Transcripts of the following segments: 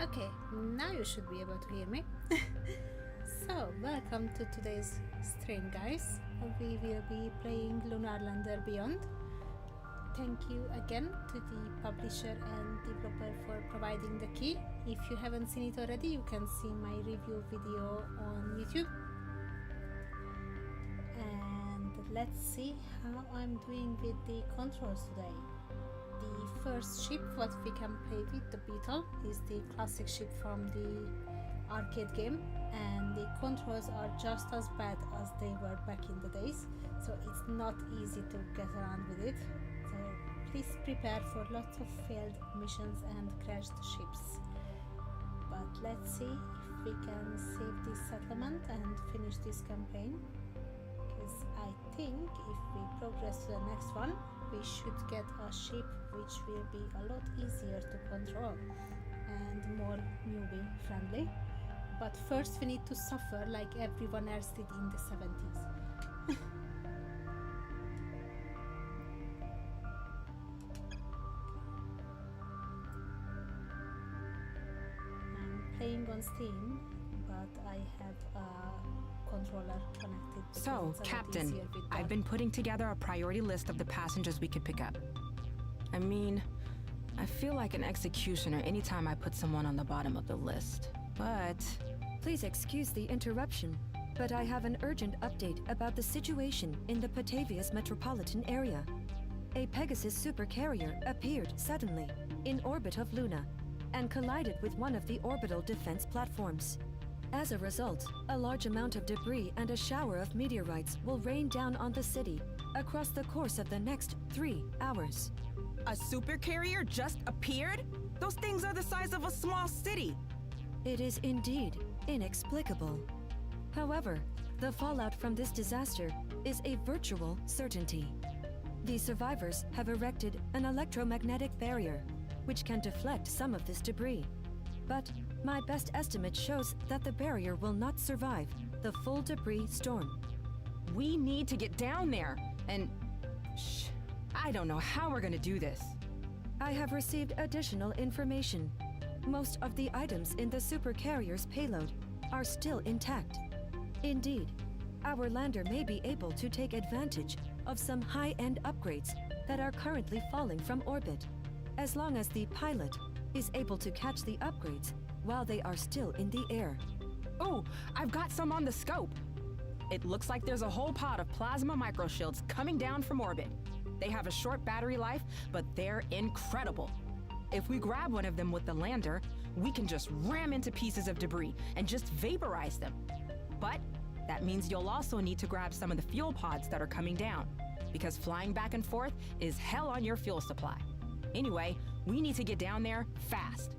Okay, now you should be able to hear me. So, welcome to today's stream, guys. We will be playing Lunar Lander Beyond. Thank you again to the publisher and developer for providing the key. If you haven't seen it already, you can see my review video on YouTube. And let's see how I'm doing with the controls today. The first ship what we can play with, the Beetle, is the classic ship from the arcade game, and the controls are just as bad as they were back in the days, so it's not easy to get around with it. So please prepare for lots of failed missions and crashed ships. But let's see if we can save this settlement and finish this campaign, because I think if we progress to the next one, we should get a ship which will be a lot easier to control and more newbie friendly. But first we need to suffer like everyone else did in the 70s. I'm playing on Steam, but I have a controller connected. So, Captain, I've been putting together a priority list of the passengers we could pick up. I mean, I feel like an executioner anytime I put someone on the bottom of the list, but... Please excuse the interruption, but I have an urgent update about the situation in the Patavius metropolitan area. A Pegasus supercarrier appeared suddenly in orbit of Luna and collided with one of the orbital defense platforms. As a result, a large amount of debris and a shower of meteorites will rain down on the city across the course of the next 3 hours. A supercarrier just appeared? Those things are the size of a small city. It is indeed inexplicable. However, the fallout from this disaster is a virtual certainty. The survivors have erected an electromagnetic barrier, which can deflect some of this debris. But my best estimate shows that the barrier will not survive the full debris storm. We need to get down there, and... I don't know how we're gonna do this. I have received additional information. Most of the items in the supercarrier's payload are still intact. Indeed, our lander may be able to take advantage of some high-end upgrades that are currently falling from orbit, as long as the pilot is able to catch the upgrades while they are still in the air. Oh, I've got some on the scope. It looks like there's a whole pod of plasma microshields coming down from orbit. They have a short battery life, but they're incredible. If we grab one of them with the lander, we can just ram into pieces of debris and just vaporize them. But that means you'll also need to grab some of the fuel pods that are coming down, because flying back and forth is hell on your fuel supply. Anyway, we need to get down there fast.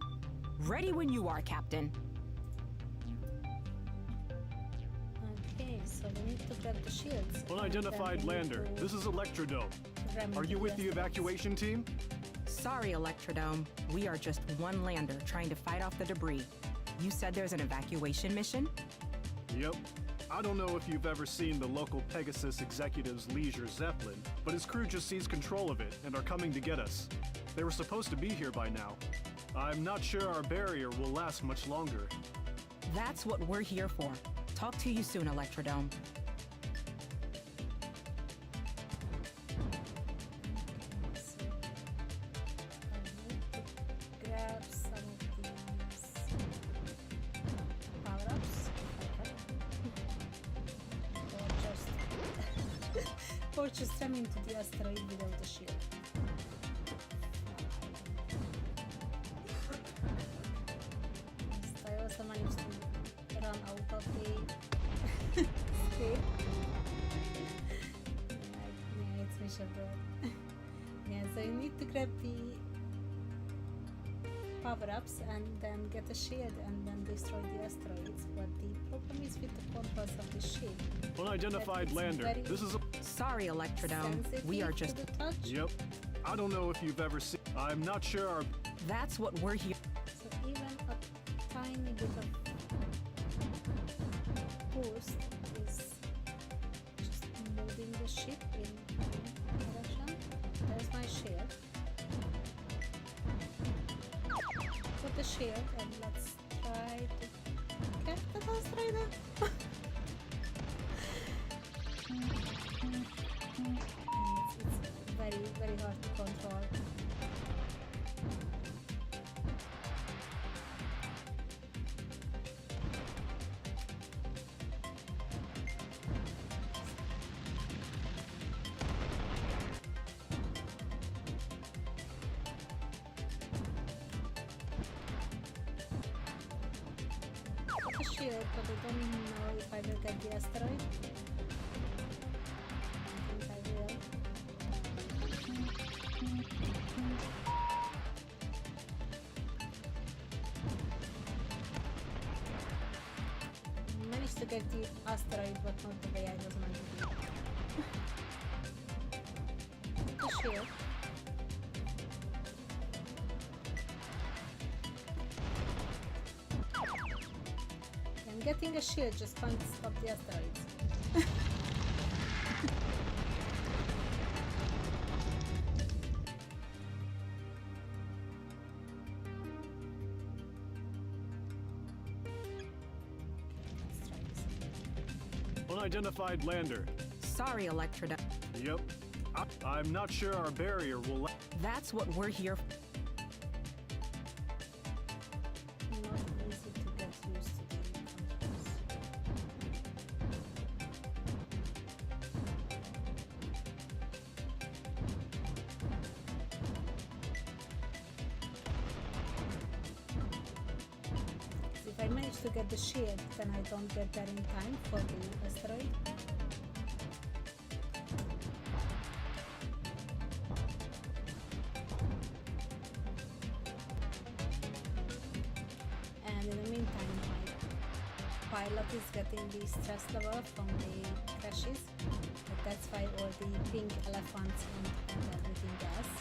Ready when you are, Captain. Okay, so we need to grab the shields. Unidentified lander. This is Electrodome. Are you with the evacuation team? Sorry, Electrodome. We are just one lander trying to fight off the debris. You said there's an evacuation mission? Yep. I don't know if you've ever seen the local Pegasus executive's leisure Zeppelin, but his crew just seized control of it and are coming to get us. They were supposed to be here by now. I'm not sure our barrier will last much longer. That's what we're here for. Talk to you soon, Electrodome. Grab some of these power-ups, or just ram into the asteroid without the shield. I also managed to run out of the escape. Yeah, it's miserable. Yeah, so you need to grab the power-ups and then get a shield and then destroy the asteroids. But the problem is with the controls of the ship. Unidentified lander. This is a... Sorry, Electrodome. We are just... Yep. I don't know if you've ever seen... I'm not sure our... That's what we're here... So even a tiny bit of boost is just moving the ship in one direction. There's my shield. Put the shield and let's try to get the asteroid. It's very, very hard to control. Shield, but I don't know if I will get the asteroid. I think I will. Managed to get the asteroid, but not the way I was meant to do. The shield. Getting a shield just can't stop the asteroids. Unidentified lander. Sorry, Electroda. Yep. I'm not sure our barrier will. That's what we're here for. Not easy to get used to the controls. If I manage to get the shield, then I don't get there in time for the asteroid. And in the meantime, my pilot is getting the stress level from the crashes. But that's why all the pink elephants and everything else.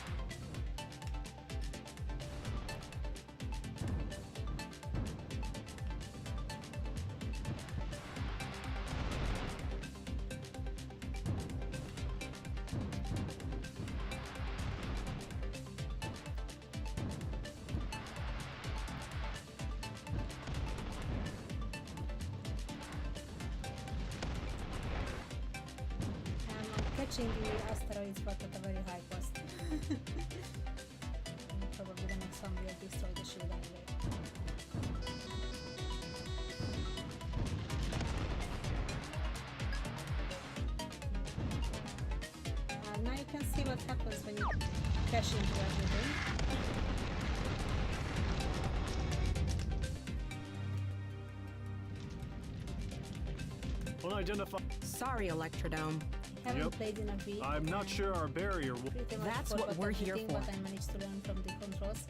Catching the asteroids, but at a very high cost. Probably the next one will destroy the shield anyway. Now you can see what happens when you crash into everything. Unidentified. Sorry, Electrodome. Haven't Yep. played in a week. I'm not and sure our barrier will. pretty much That's what forgot we're here everything, for. What I managed to learn from the controls.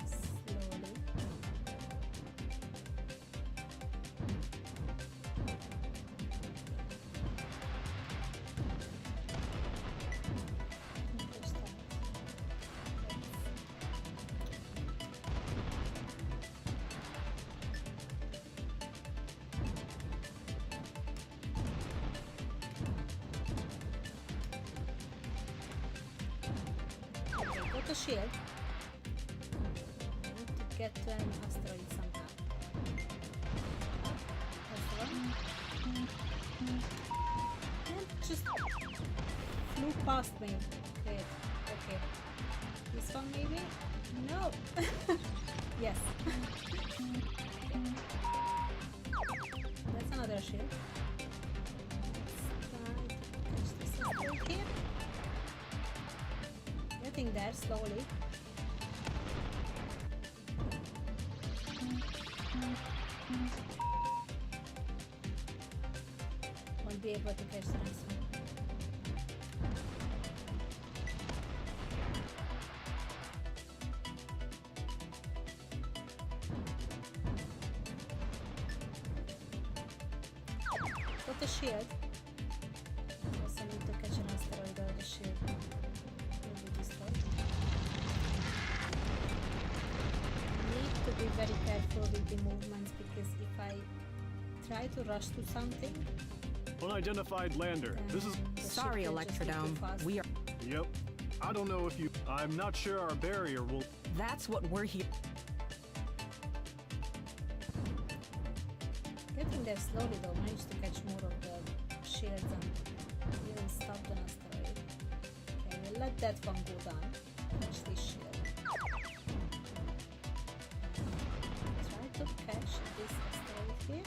Slowly. Got a shield. I need to get to an asteroid somehow. That's the one. And just flew past me. Great. Okay. This one maybe? No. Yes. That's another shield. Let's try to catch this asteroid here. Getting there slowly. Won't be able to catch the next one. Got the shield. Also need to catch an asteroid or the shield will be destroyed. Need to be very careful with the movements because if I try to rush to something, Unidentified lander. This is. then the ship Sorry, will just be too Electrodome. fast. We are. Yep. I don't know if you. I'm not sure our barrier will. That's what we're here. Getting there slowly though, managed to catch more of the shields and even stop the asteroid. Okay, we'll let that one go down. Catch this shield. Try to catch this asteroid here.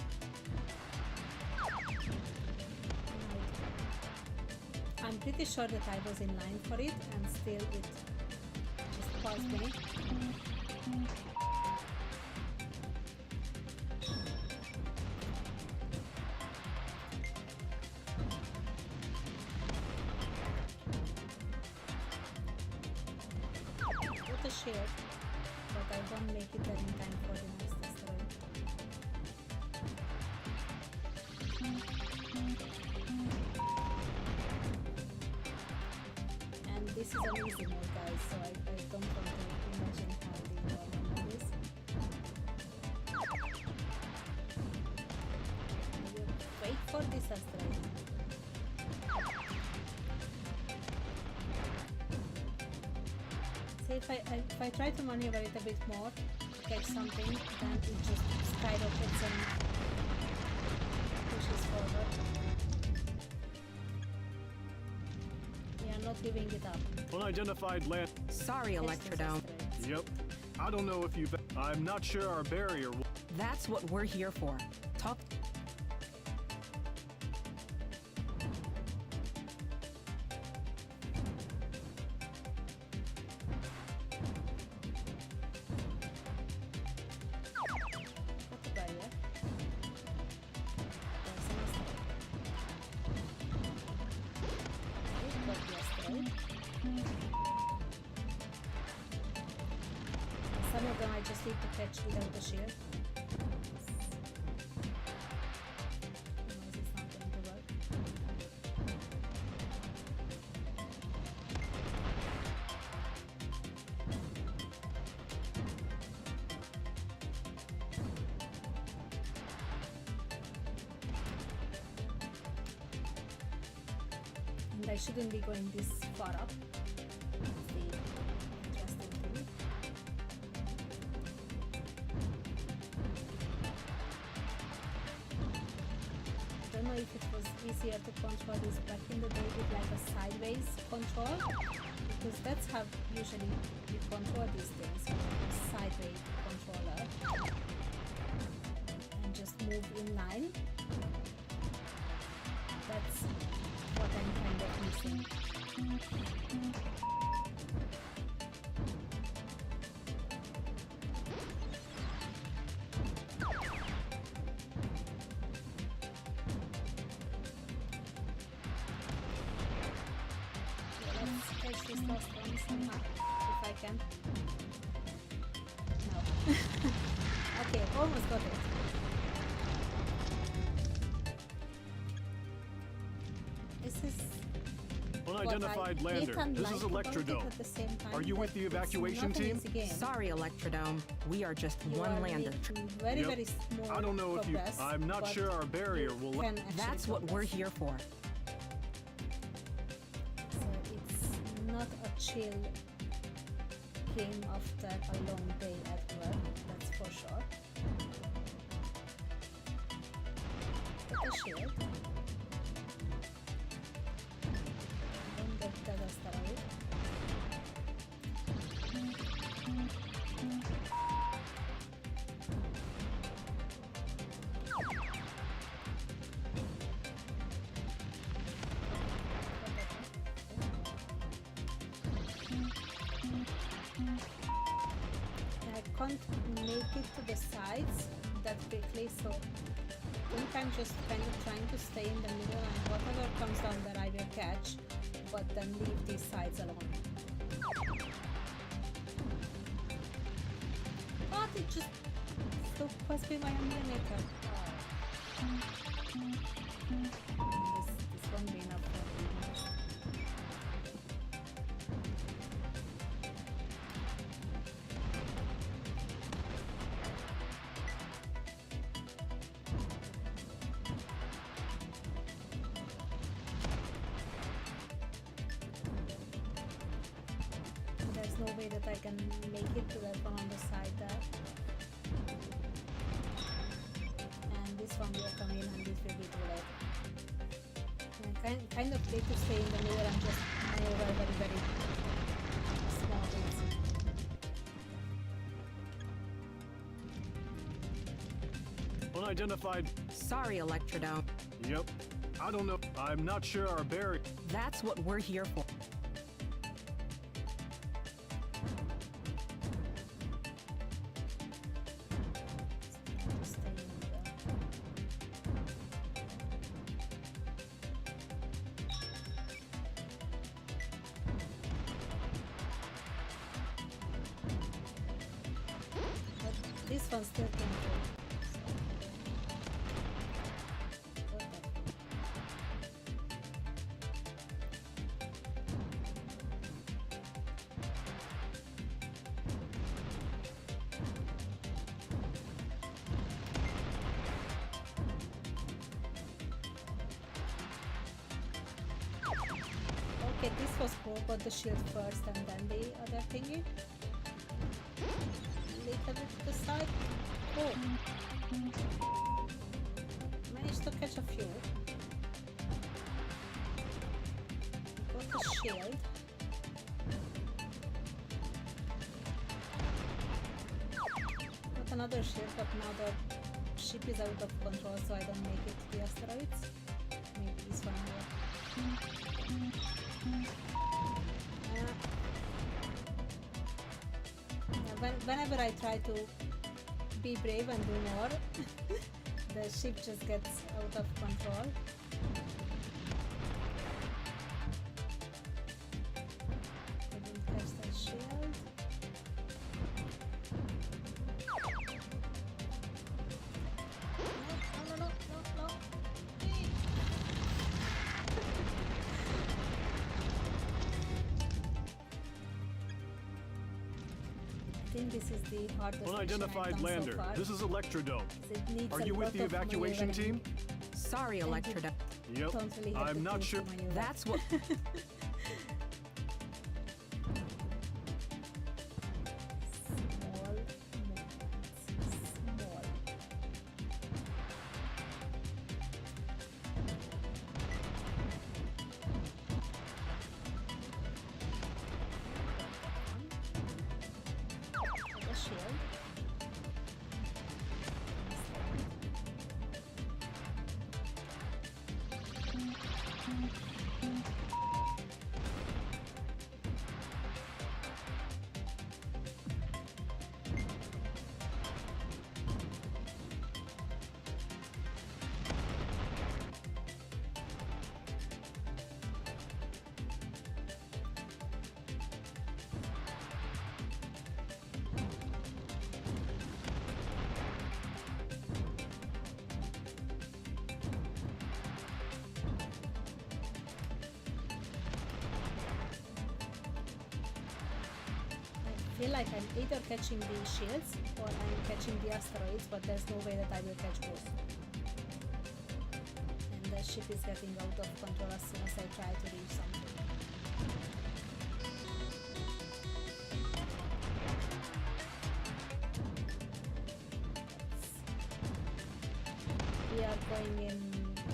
I'm pretty sure that I was in line for it and still it just passed me. With a shield, but I don't make it there in time for the next asteroid. And this is an easy mode, guys, so I don't want to imagine how the normal mode is. I will wait for this asteroid. See, if I try to maneuver it a bit more, catch something, then it just skyrockets and pushes forward. We are not giving it up. Unidentified land. Sorry, Catch this Electrodome. asteroid. Yep. I don't know if you've. I'm not sure our barrier will. That's what we're here for. Talk. Got the barrier. There's an asteroid. Okay, got the asteroid. Some of them I just need to catch without the shield. Otherwise it's not going to work. And I shouldn't be going this far up. That's the interesting thing. I don't know if it was easier to control this back in the day with like a sideways control, because that's how usually you control these things, with a sideways controller, and just move in line. That's what I'm kind of missing. Let's catch this last one somehow, if I can. No. Okay, almost got it. This is Unidentified what I hate lander. and This like is about it Electrodome. at the same time, Are you that with the it's evacuation not an team? easy game. Sorry, Electrodome. We are just You one are lander. making very, Yep. very small I don't know if you. progress, I'm not but sure our barrier you will. can actually That's what we're progress. here for. So it's not a chill game after a long day at work, that's for sure. Put a shield. Don't get that asteroid. I can't make it to the sides that quickly, so I think I'm just kind of trying to stay in the middle, and whatever comes down there I will catch, but then leave these sides alone. But it just still must be my millimeter. This won't be enough for me. there's no way that I can make it to that one on the side there. And this one will come in and this will be too late. Kind of need to stay in the middle and just maneuver very small things. Unidentified. Sorry, Electrodome. Yep. I don't know. I'm not sure our bearing. That's what we're here for. Stay in the... But this one still can go. Okay, this was cool, but the shield first and then the other thingy. Little bit to the side. Oh! Managed to catch a few. Got the shield. Got another shield, but now the ship is out of control, so I don't make it to the asteroids. Maybe this one here. Whenever I try to be brave and do more, the ship just gets out of control. I didn't catch that shield. No. I think this is the hardest mission I've Unidentified done lander. so far. This is Electrodome. It needs Are a you with lot the of evacuation maneuvering. team? Sorry, Electrodome. Yep. Don't really have I'm the not tools sure. to maneuver. That's what. Small movements. Small. The shield. I feel like I'm either catching the shields or I'm catching the asteroids, but there's no way that I will catch both. And the ship is getting out of control as soon as I try to reach something. We are going in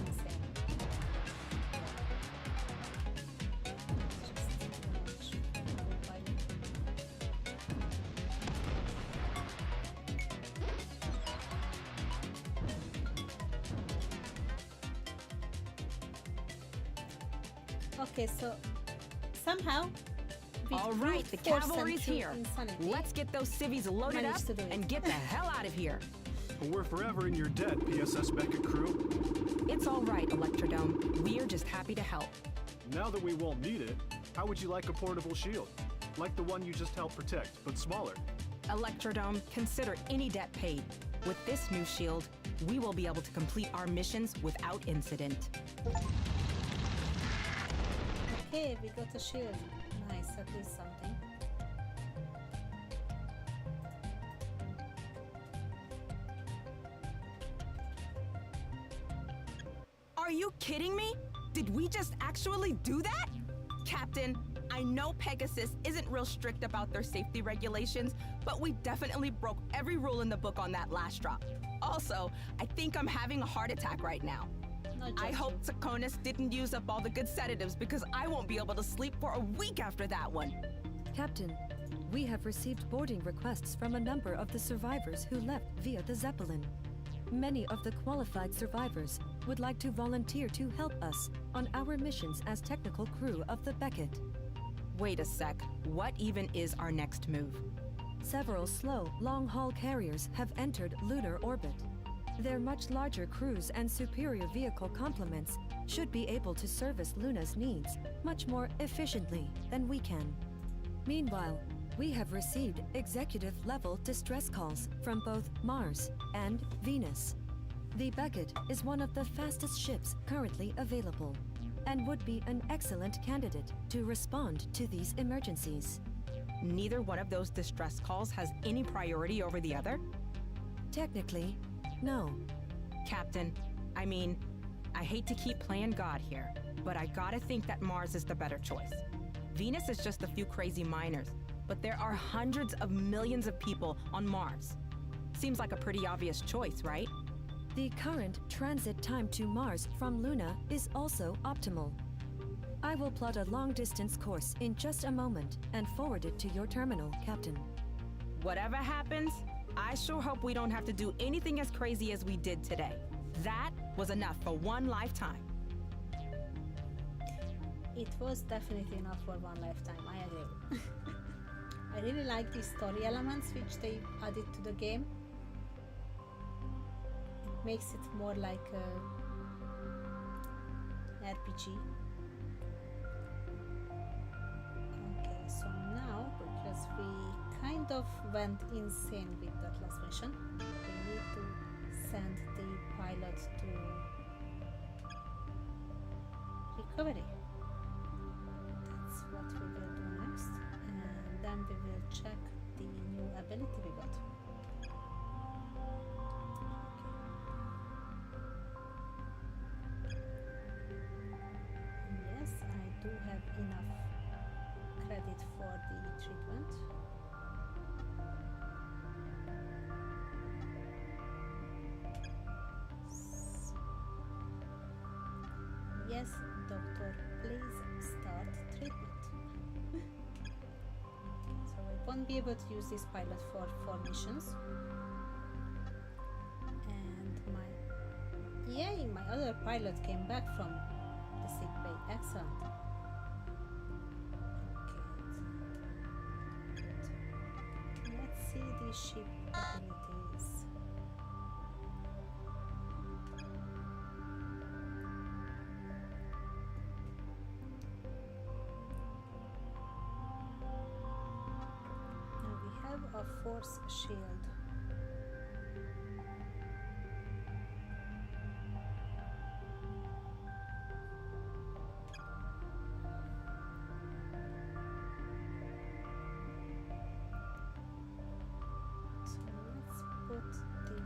insane. It's just too much autopilot. Okay, so somehow with All right, the brute force and cavalry's true here. insanity, Let's get those civvies loaded Managed up to do it. and get the hell out of here. We're forever in your debt, PSS Beckett crew. It's all right, Electrodome. We're just happy to help. Now that we won't need it, how would you like a portable shield? Like the one you just helped protect, but smaller. Electrodome, consider any debt paid. With this new shield, we will be able to complete our missions without incident. Okay, we got a shield. Nice, at least something. Are you kidding me? Did we just actually do that? Captain, I know Pegasus isn't real strict about their safety regulations, but we definitely broke every rule in the book on that last drop. Also, I think I'm having a heart attack right now. I hope Sakonis didn't use up all the good sedatives because I won't be able to sleep for a week after that one. Captain, we have received boarding requests from a number of the survivors who left via the Zeppelin. Many of the qualified survivors would like to volunteer to help us on our missions as technical crew of the Beckett. Wait a sec. What even is our next move? Several slow, long-haul carriers have entered lunar orbit. Their much larger crews and superior vehicle complements should be able to service Luna's needs much more efficiently than we can. Meanwhile, we have received executive-level distress calls from both Mars and Venus. The Beckett is one of the fastest ships currently available and would be an excellent candidate to respond to these emergencies. Neither one of those distress calls has any priority over the other? Technically, no. Captain, I hate to keep playing God here, but I gotta think that Mars is the better choice. Venus is just a few crazy miners, but there are hundreds of millions of people on Mars. Seems like a pretty obvious choice, right? The current transit time to Mars from Luna is also optimal. I will plot a long-distance course in just a moment and forward it to your terminal, Captain. Whatever happens, I sure hope we don't have to do anything as crazy as we did today. That was enough for one lifetime. It was definitely not for one lifetime, I agree. I really like the story elements which they added to the game. It makes it more like an RPG. Okay, so now, because we kind of went insane with that last mission, we need to send the pilot to recovery. That's what we will do next, and then we will check the new ability we got. Yes, I do have enough credit for the treatment. Yes, doctor, please start treatment. So I won't be able to use this pilot for 4 missions. And yay, my other pilot came back from the sick bay. Excellent. Okay, good. Let's see the ship abilities. A force shield. So let's put the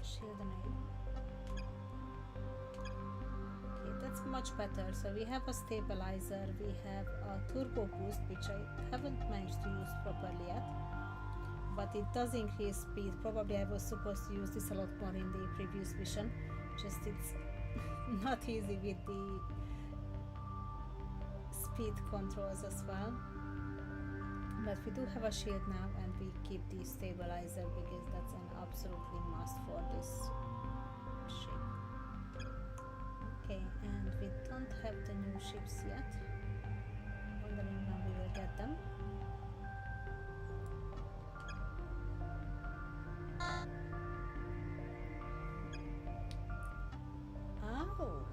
shield name. That's much better. So we have a stabilizer, we have a turbo boost, which I haven't managed to use properly yet, but it does increase speed. Probably I was supposed to use this a lot more in the previous mission, just it's not easy with the speed controls as well. But we do have a shield now, and we keep the stabilizer because that's an absolutely must for this ship. Okay, and we don't have the new ships yet. Wondering when we will get them. Oh,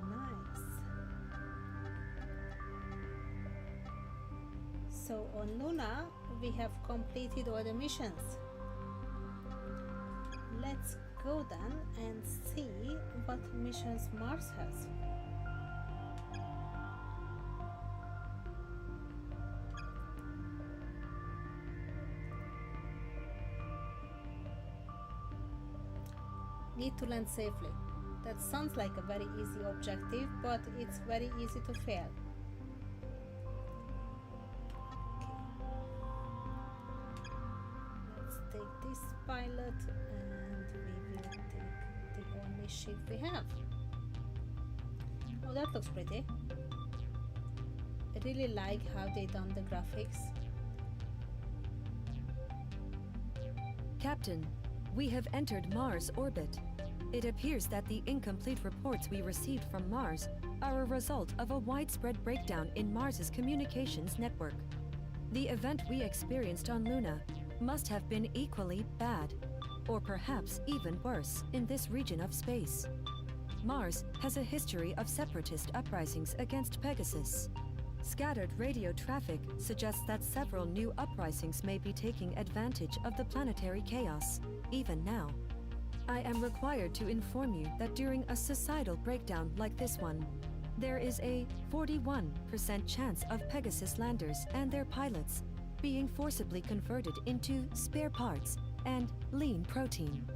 nice. So on Luna, we have completed all the missions. Let's go then and see what missions Mars has. Need to land safely. That sounds like a very easy objective, but it's very easy to fail. Okay. Let's take this pilot and we will take the only ship we have. Oh, that looks pretty. I really like how they done the graphics. Captain, we have entered Mars orbit. It appears that the incomplete reports we received from Mars are a result of a widespread breakdown in Mars's communications network. The event we experienced on Luna must have been equally bad, or perhaps even worse, in this region of space. Mars has a history of separatist uprisings against Pegasus. Scattered radio traffic suggests that several new uprisings may be taking advantage of the planetary chaos, even now. I am required to inform you that during a societal breakdown like this one, there is a 41% chance of Pegasus landers and their pilots being forcibly converted into spare parts and lean protein.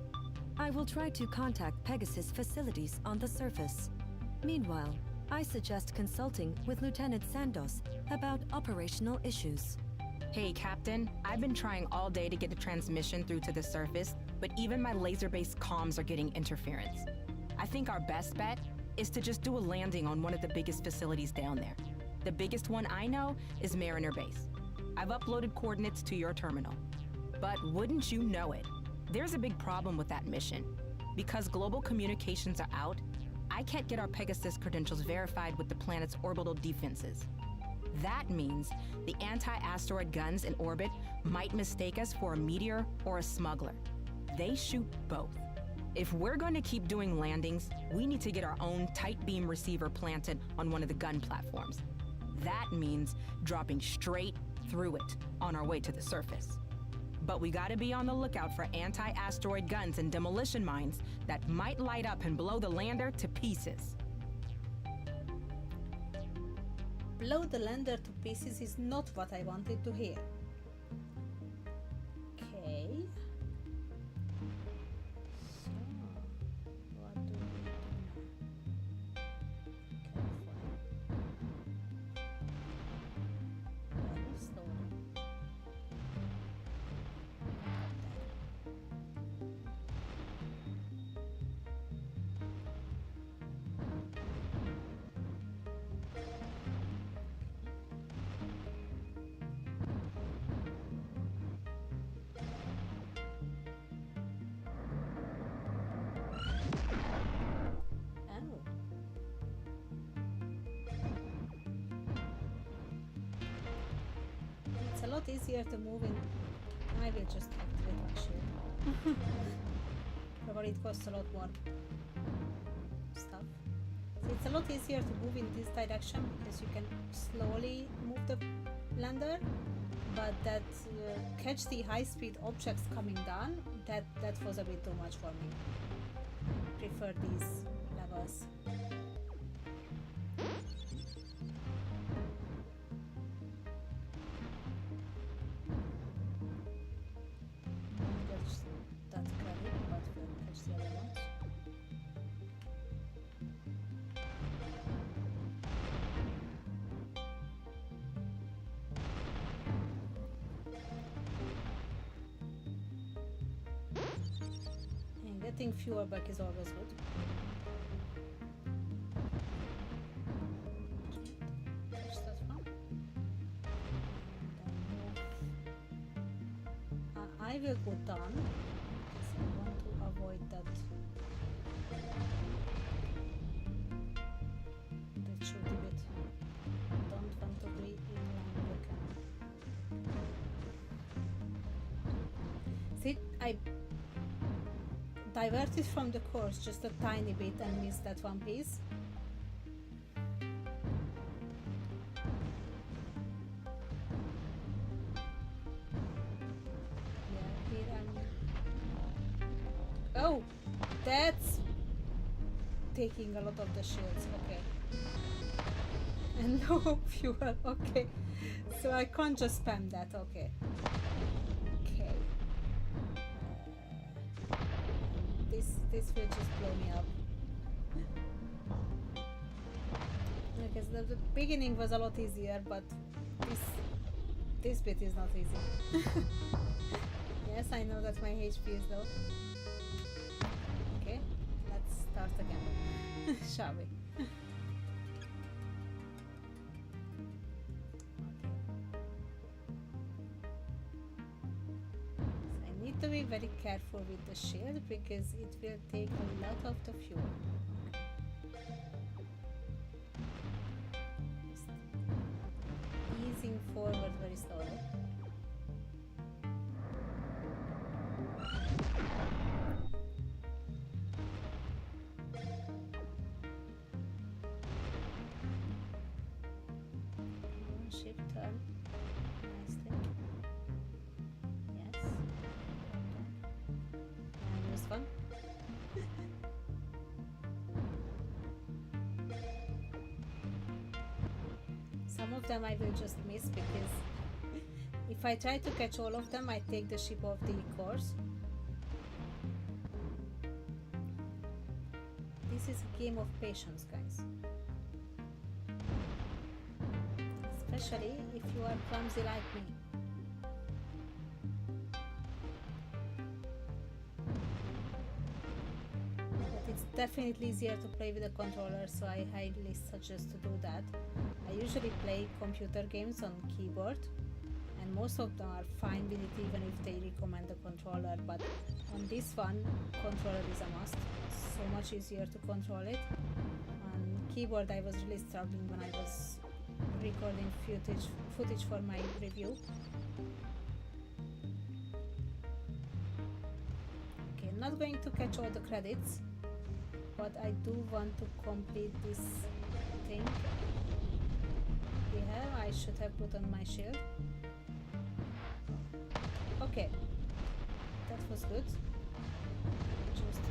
I will try to contact Pegasus facilities on the surface. Meanwhile, I suggest consulting with Lieutenant Sandos about operational issues. Hey, Captain. I've been trying all day to get a transmission through to the surface, but even my laser-based comms are getting interference. I think our best bet is to just do a landing on one of the biggest facilities down there. The biggest one I know is Mariner Base. I've uploaded coordinates to your terminal. But wouldn't you know it, there's a big problem with that mission. Because global communications are out, I can't get our Pegasus credentials verified with the planet's orbital defenses. That means the anti-asteroid guns in orbit might mistake us for a meteor or a smuggler. They shoot both. If we're going to keep doing landings, we need to get our own tight beam receiver planted on one of the gun platforms. That means dropping straight through it on our way to the surface. But we gotta be on the lookout for anti-asteroid guns and demolition mines that might light up and blow the lander to pieces. Blow the lander to pieces is not what I wanted to hear. Okay. So, what do we do now? Careful. Very slowly. It's a lot easier to move in. I will just activate my shield. Probably it costs a lot more stuff. So it's a lot easier to move in this direction because you can slowly move the lander, but that catch the high-speed objects coming down, that was a bit too much for me. Prefer these levels. Catch that credit, but we'll catch the other ones. And getting fewer back is always good. Catch that one. I will go down because I want to avoid that shooty bit. Don't want to be in line with the See, I diverted from the course just a tiny bit and missed that one piece. Oh, that's taking a lot of the shields, okay. And no fuel, okay. So I can't just spam that, okay. Okay. This will just blow me up. the beginning was a lot easier, but this bit is not easy. Yes, I know that my HP is low. Okay, let's start again, shall we? To be very careful with the shield because it will take a lot of the fuel. Just easing forward very slowly. Ship turn nicely. Yes. And this one. Some of them I will just miss because if I try to catch all of them, I take the ship off the course. This is a game of patience, guys. Especially if you are clumsy like me. But it's definitely easier to play with a controller, so I highly suggest to do that. I usually play computer games on keyboard, and most of them are fine with it even if they recommend a controller, but on this one, controller is a must. It's so much easier to control it. On keyboard I was really struggling when I was recording footage for my review. Okay, I'm not going to catch all the credits, but I do want to complete this thing. Here, I should have put on my shield. Okay, that was good. Just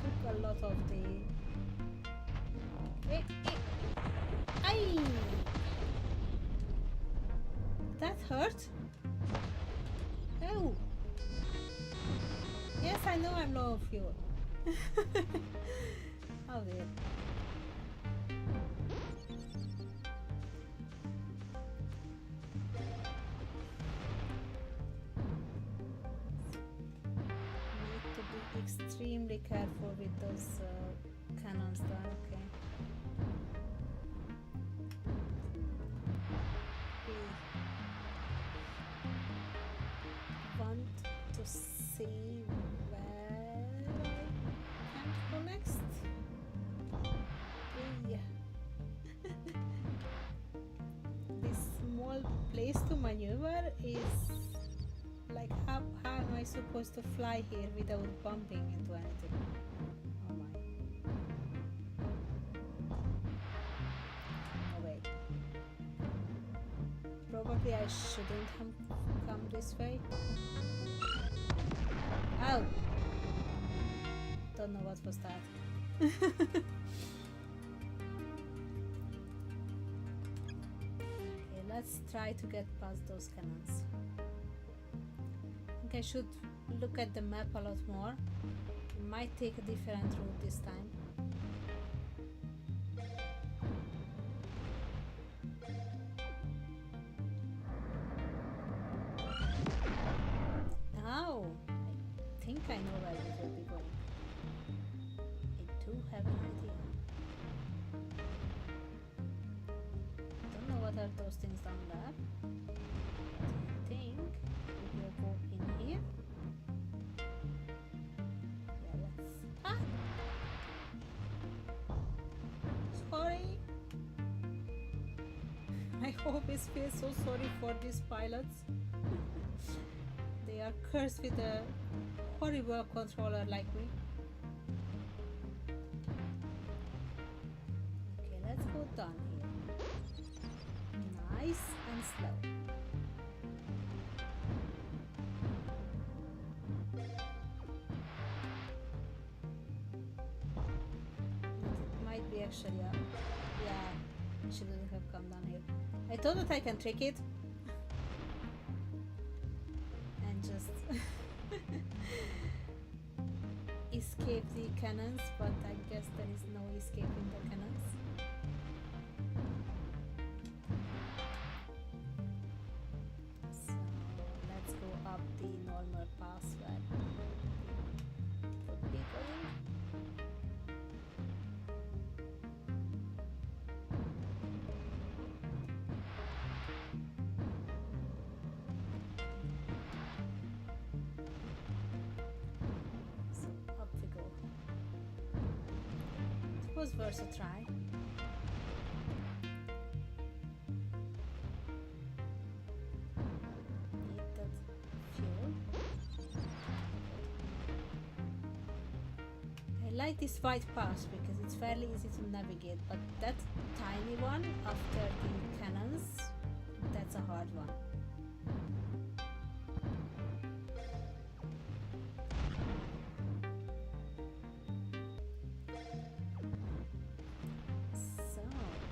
took a lot of the... Hey, hey. Aye! That hurt? Oh! Yes, I know I'm low on fuel. How weird. Extremely careful with those cannons there, okay. We want to see where I can go next. Yeah. This small place to maneuver is like how am I supposed to fly here without bumping into anything? Oh my. No way. Probably I shouldn't have come this way. Oh! Don't know what was that. Okay, let's try to get past those cannons. I should look at the map a lot more. It might take a different route this time. Now, I think I know where we will be going. I do have an idea. Don't know what are those things down there. I think we will go in here. Yeah, let's... Ah! Sorry! I always feel so sorry for these pilots. They are cursed with a horrible controller like me. Okay, let's go down here. Nice and slow. Actually, yeah, I shouldn't have come down here. I thought that I can trick it and just escape the cannons, but I guess there is no escaping the cannons. one more pass where could be going. So up we go. It was worth a try. I like this white path because it's fairly easy to navigate, but that tiny one after the cannons, that's a hard one. So, okay,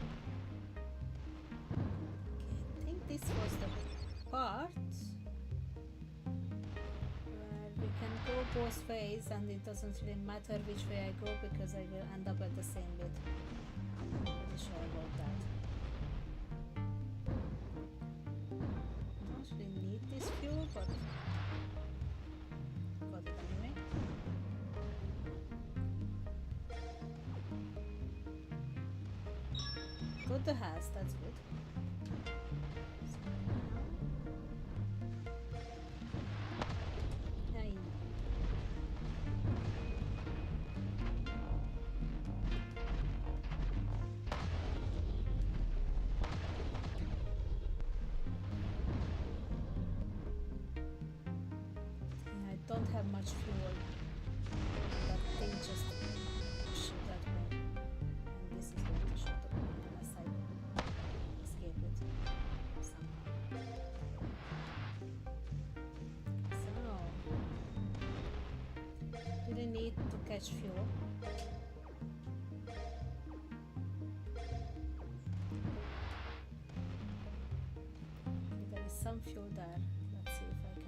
I think this was the part go both ways, and it doesn't really matter which way I go because I will end up at the same bit. I'm pretty sure about that. I don't really need this fuel, but got it anyway. Got the has, that's good. Don't have much fuel, but they just shoot that way, and this is going to shoot the way unless I escape it somehow. So, do they need to catch fuel? Okay, there is some fuel there. Let's see if I can.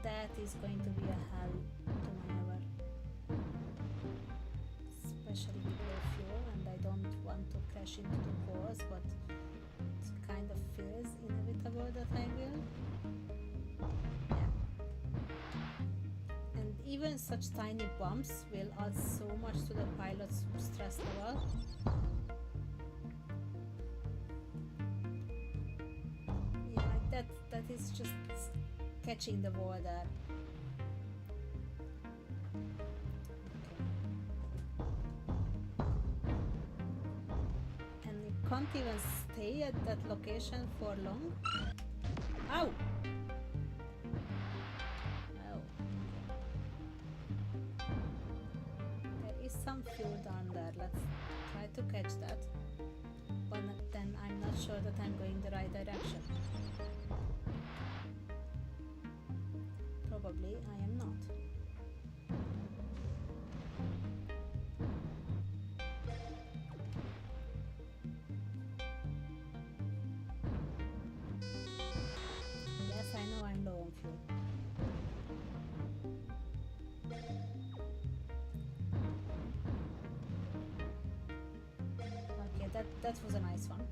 That is going to be a hell to maneuver, especially with low fuel, and I don't want to crash into the walls, but it kind of feels inevitable that I will. Yeah. And even such tiny bumps will add so much to the pilot's stress level. Yeah, like that is just catching the ball there. Okay. And you can't even stay at that location for long. Ow! Oh. There is some fuel down there. Let's try to catch that. But then I'm not sure that I'm going the right direction. Probably I am not. Yes, I know I'm low on fuel. Okay, that was a nice one.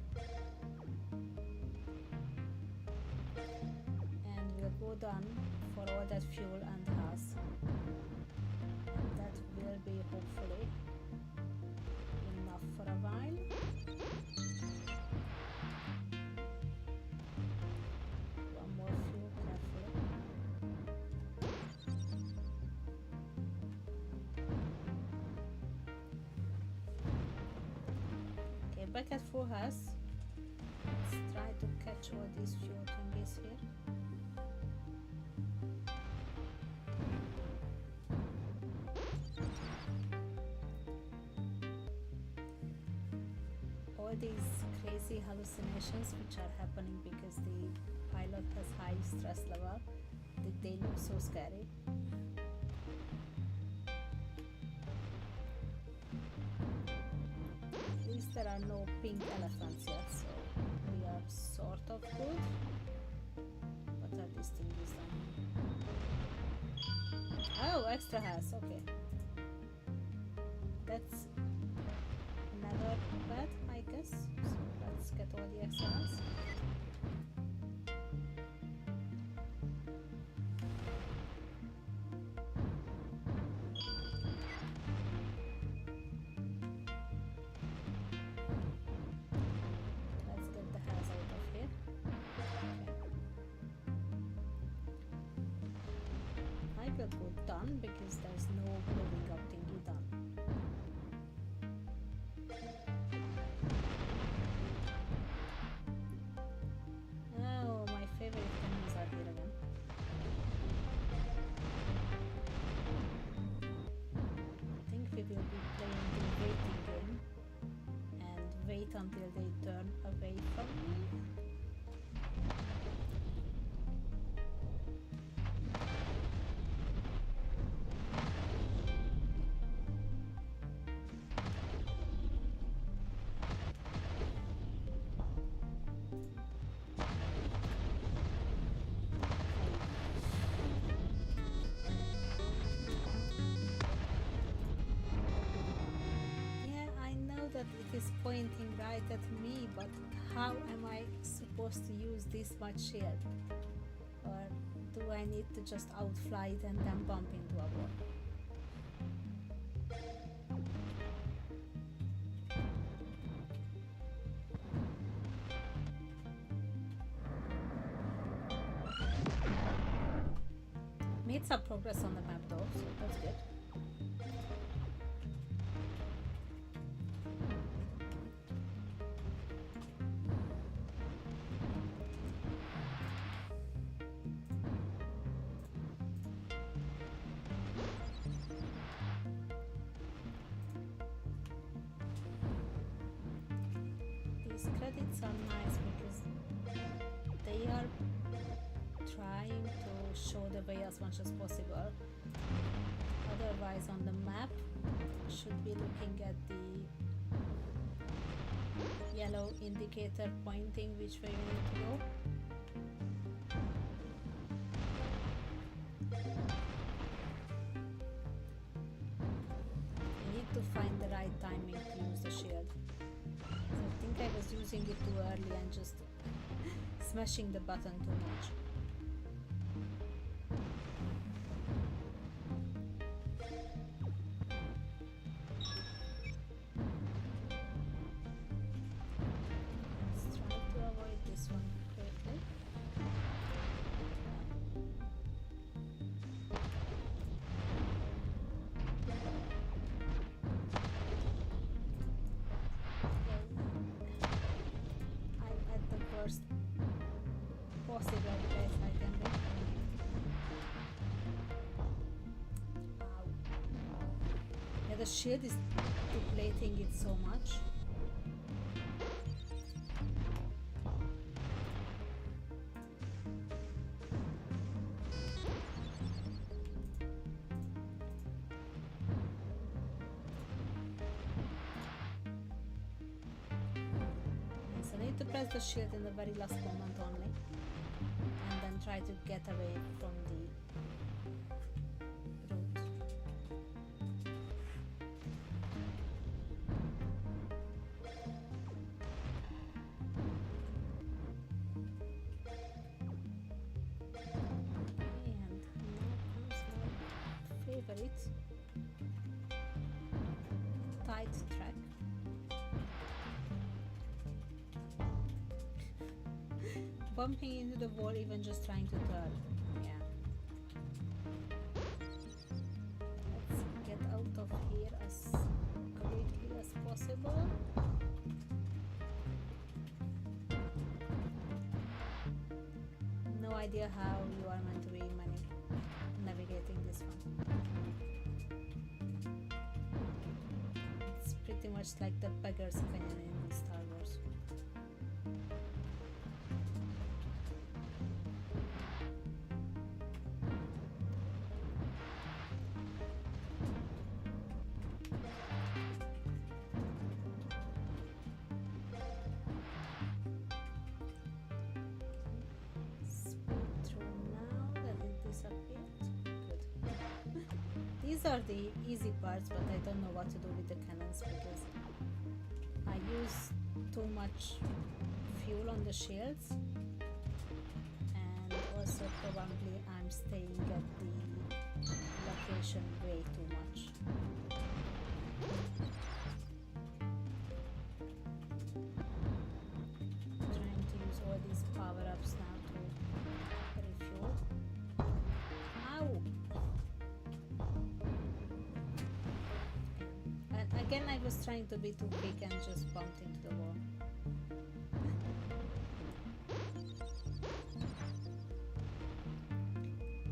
And we'll go down for all that fuel and has. And that will be hopefully enough for a while. One more fuel, carefully. Okay, back at full has. Let's try to catch all these fuel thingies here. These crazy hallucinations which are happening because the pilot has high stress level, they look so scary. At least there are no pink elephants yet, so we are sort of good. What are these things done? Oh, extra has, okay. That's never bad, I guess. So let's get all the extras. Let's get the haze out of here. Okay. I will put done because there's no blowing up thingy done. Oh, my favorite cannons are here again. I think we will be playing the waiting game and wait until they turn away from me. Yeah, I know that it is pointing right at me, but how am I supposed to use this much shield? Or do I need to just outfly it and then bump into a wall? Made some progress on the map though, so that's good. These credits are nice because they are trying to show the way as much as possible. Otherwise on the map should be looking at the yellow indicator pointing which way we need to go. You need to find the right timing to use the shield. I think I was using it too early and just smashing the button too much. Let's try to avoid this one quickly. I'm at the worst possible place I can be. Ow. Yeah, the shield is depleting it so much. So I need to press the shield in the very last moment only, and then try to get away from the route. And now comes my favorite tight track. Bumping into the wall, even just trying to turn. Yeah. Let's get out of here as quickly as possible. No idea how you are meant to be navigating this one. It's pretty much like the Beggar's Canyon in Star Wars. These are the easy parts, but I don't know what to do with the cannons because I use too much fuel on the shields, and also probably I'm staying at the location way too much. Trying to use all these power-ups now to refuel. Ow! And again I was trying to be too quick and just bumped into the wall.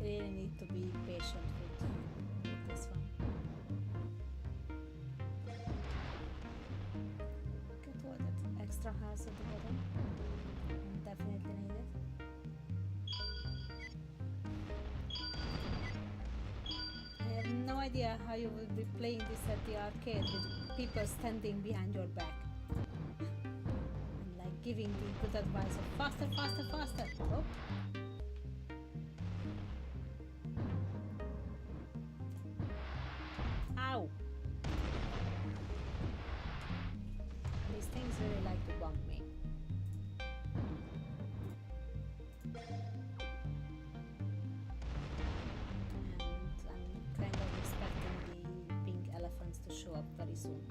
Really need to be patient with this one. Get all that extra health at the bottom. Definitely need it. I have no idea how you will be playing this at the arcade with people standing behind your back. And like giving the good advice of faster, faster, faster. Oh. Ow! These things really like to bump me. And I'm kind of expecting the pink elephants to show up very soon.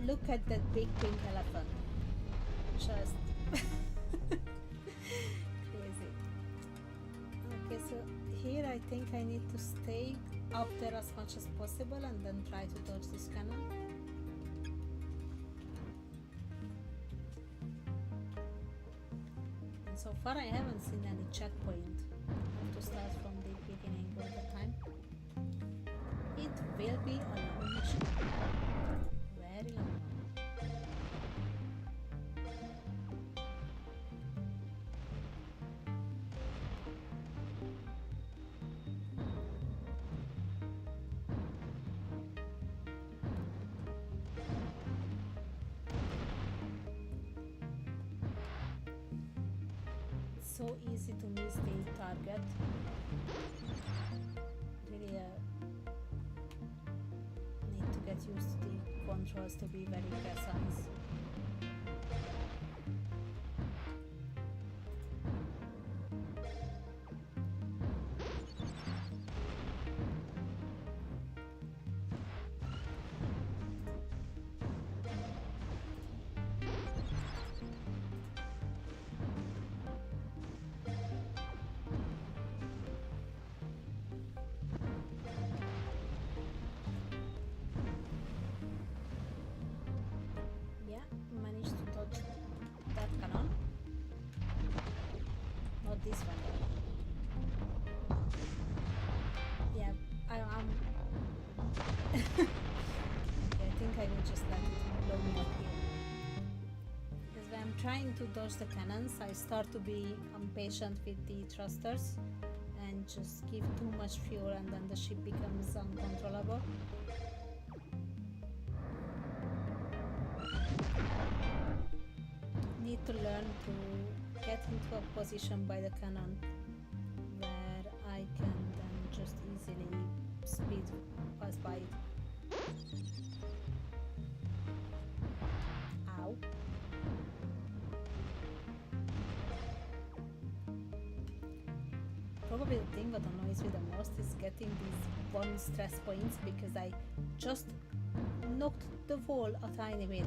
Look at that big pink elephant. Just crazy. Okay, so here I think I need to stay up there as much as possible and then try to dodge this cannon. And so far I haven't seen any checkpoint. I have to start from the beginning all the time. It will be a long mission. Very long. So easy to miss the target. Really need to get used to the controls to be very precise. This one. Yeah, I'm okay, I think I will just let it blow me up here. Because when I'm trying to dodge the cannons, I start to be impatient with the thrusters and just give too much fuel, and then the ship becomes uncontrollable. Need to learn to get into a position by the cannon where I can then just easily speed pass by it. Ow. Probably the thing that annoys me the most is getting these 1 stress points because I just knocked the wall a tiny bit.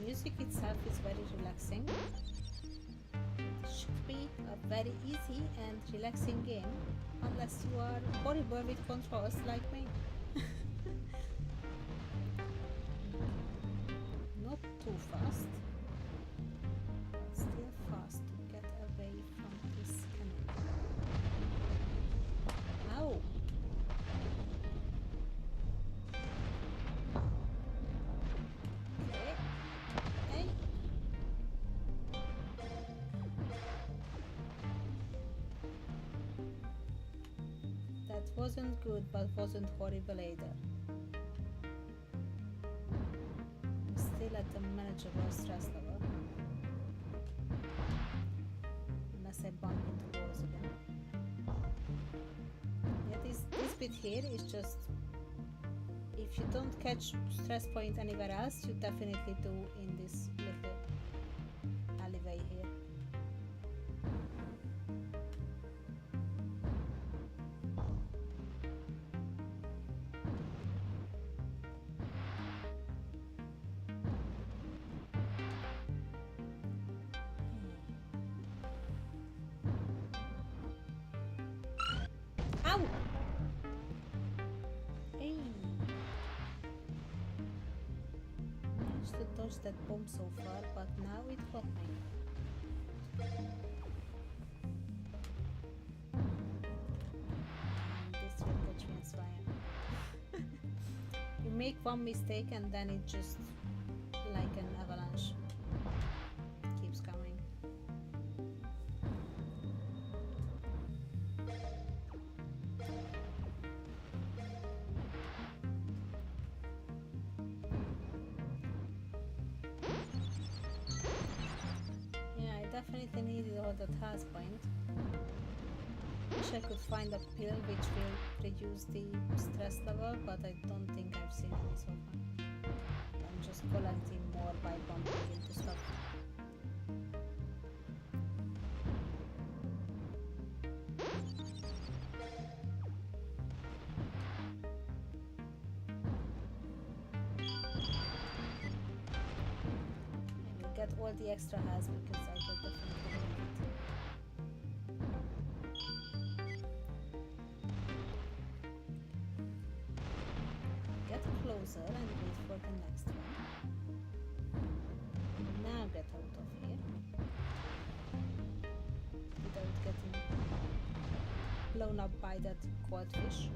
Music itself is very relaxing. It should be a very easy and relaxing game unless you are horrible with controls like me. Not too fast. wasn't good, but wasn't horrible either. I'm still at a manageable stress level. Unless I bump into walls again. Yeah, this bit here is just... if you don't catch stress point anywhere else, you definitely do in this little alleyway here. Ow! Hey! Managed to dodge that bomb so far, but now it got me. This will catch me as well. You make one mistake and then it just, like an avalanche, keeps coming. Yeah, I definitely needed all the task point. Wish I could find a pill which will reduce the stress level, but I don't think I've seen any so far. I'm just collecting more by bumping into stuff. I will get all the extra has because I will definitely need it. Get closer and wait for the next one. Now get out of here without getting blown up by that quadfish.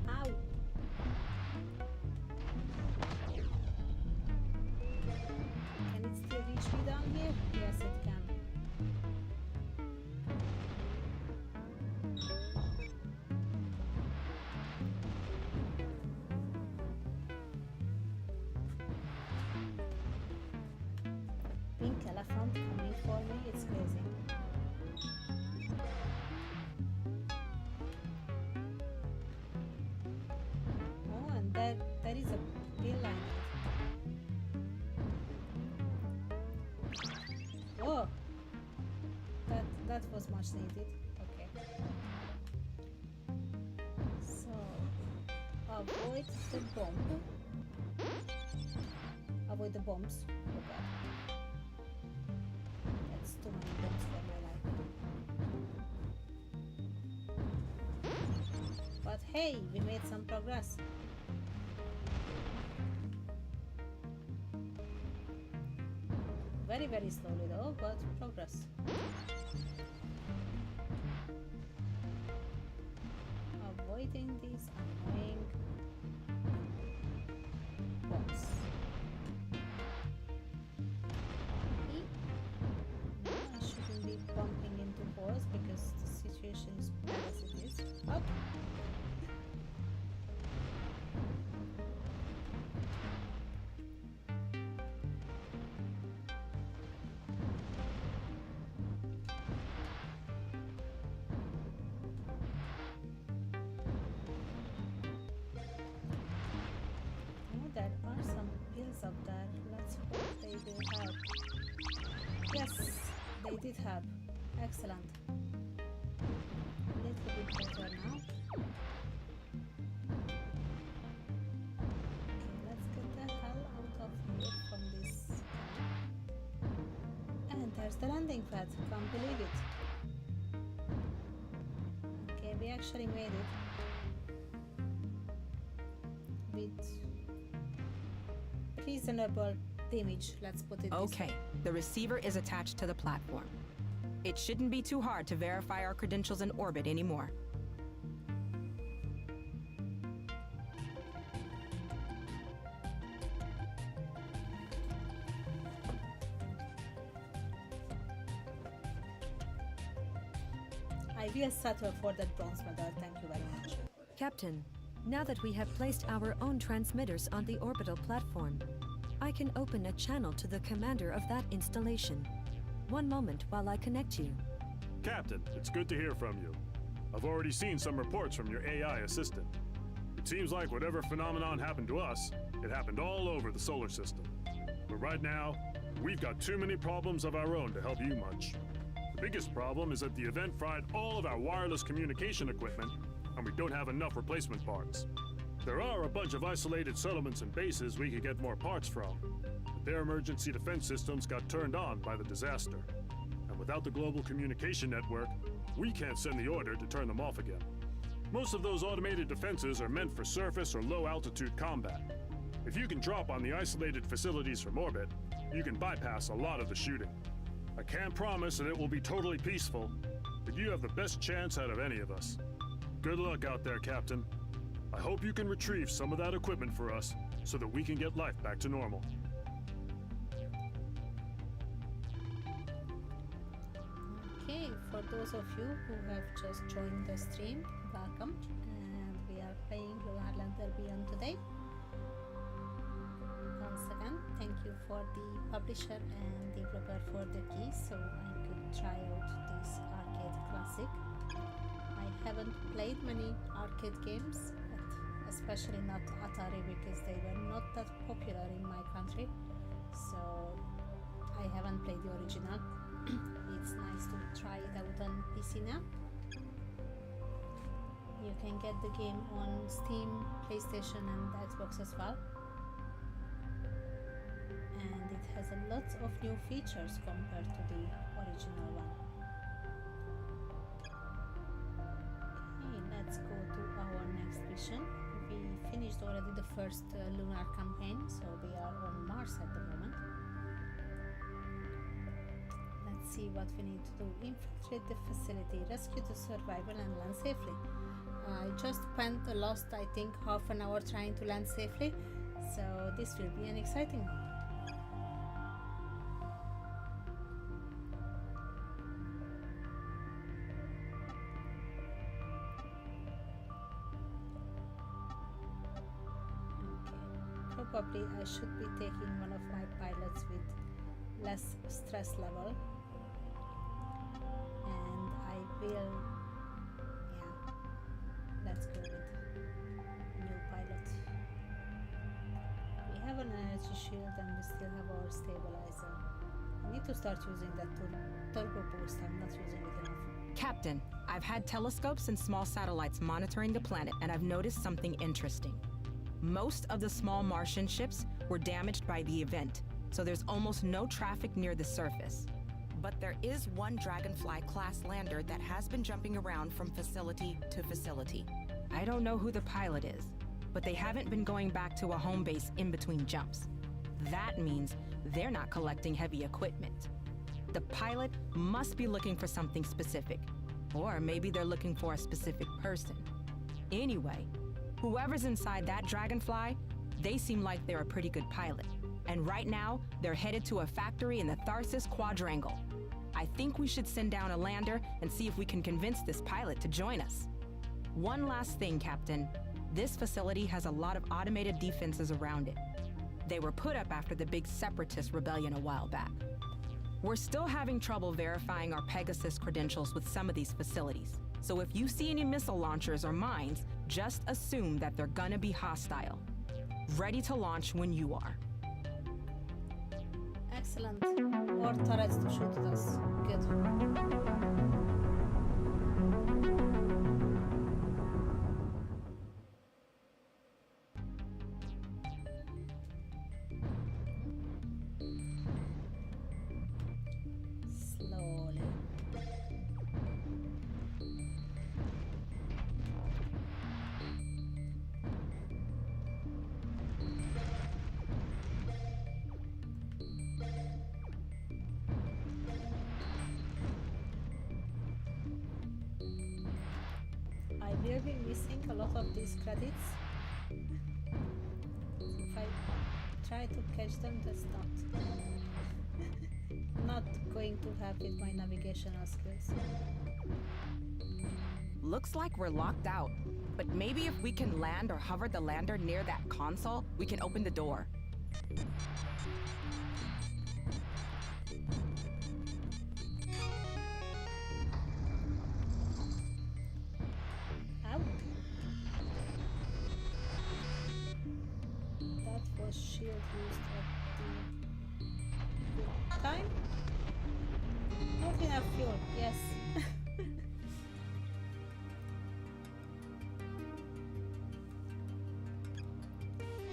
Ow! Can it still reach me down here? Yes, it can. Pink elephant coming for me, it's crazy. Oh, and there is a pill I need. Whoa! That was much needed. Okay. So avoid the bomb. Avoid the bombs. Oh god. That's too many bombs for my life. But hey, we made some progress. Very, very slowly though, but progress. Avoiding these annoying bombs. No, I shouldn't be bumping into walls because the situation is bad as it is. Oh. Oh, there are some pills up there. Let's hope they will help. Yes, they did help. Excellent. A little bit better now. Okay, let's get the hell out of here from this. And there's the landing pad. Can't believe it. Okay, we actually made it. With reasonable the image, let's put it this Okay, way. the receiver is attached to the platform. It shouldn't be too hard to verify our credentials in orbit anymore. I will settle for that bronze medal, thank you very much. Captain, now that we have placed our own transmitters on the orbital platform, I can open a channel to the commander of that installation. One moment while I connect you. Captain, it's good to hear from you. I've already seen some reports from your AI assistant. It seems like whatever phenomenon happened to us, it happened all over the solar system. But right now, we've got too many problems of our own to help you much. The biggest problem is that the event fried all of our wireless communication equipment, and we don't have enough replacement parts. There are a bunch of isolated settlements and bases we could get more parts from, but their emergency defense systems got turned on by the disaster. And without the global communication network, we can't send the order to turn them off again. Most of those automated defenses are meant for surface or low-altitude combat. If you can drop on the isolated facilities from orbit, you can bypass a lot of the shooting. I can't promise that it will be totally peaceful, but you have the best chance out of any of us. Good luck out there, Captain. I hope you can retrieve some of that equipment for us so that we can get life back to normal. Okay, for those of you who have just joined the stream, welcome. And we are playing Lunar Lander Beyond today. Once again, thank you for the publisher and developer for the key so I could try out this arcade classic. I haven't played many arcade games, but especially not Atari because they were not that popular in my country, so I haven't played the original. It's nice to try it out on PC now. You can get the game on Steam, PlayStation and Xbox as well. And it has a lot of new features compared to the original one. Okay, let's go to our next mission. We finished already the first lunar campaign, so we are on Mars at the moment. Let's see what we need to do. Infiltrate the facility, rescue the survivor and land safely. I just spent the last, I think, half an hour trying to land safely, so this will be an exciting one. Probably I should be taking one of my pilots with less stress level, and I will, yeah, let's go with new pilot. We have an energy shield and we still have our stabilizer. I need to start using that turbo boost, I'm not using it enough. Captain, I've had telescopes and small satellites monitoring the planet, and I've noticed something interesting. Most of the small Martian ships were damaged by the event, so there's almost no traffic near the surface. But there is one Dragonfly-class lander that has been jumping around from facility to facility. I don't know who the pilot is, but they haven't been going back to a home base in between jumps. That means they're not collecting heavy equipment. The pilot must be looking for something specific, or maybe they're looking for a specific person. Anyway, whoever's inside that Dragonfly, they seem like they're a pretty good pilot. And right now, they're headed to a factory in the Tharsis Quadrangle. I think we should send down a lander and see if we can convince this pilot to join us. One last thing, Captain. This facility has a lot of automated defenses around it. They were put up after the big separatist rebellion a while back. We're still having trouble verifying our Pegasus credentials with some of these facilities. So if you see any missile launchers or mines, just assume that they're gonna be hostile. Ready to launch when you are. Excellent. More turrets to shoot at us. Good. Slowly. will be missing a lot of these credits. If I try to catch them, that's not going to help with my navigational skills. Looks like we're locked out. But maybe if we can land or hover the lander near that console, we can open the door. Ow. That was shield used at the good time. Not enough fuel, yes.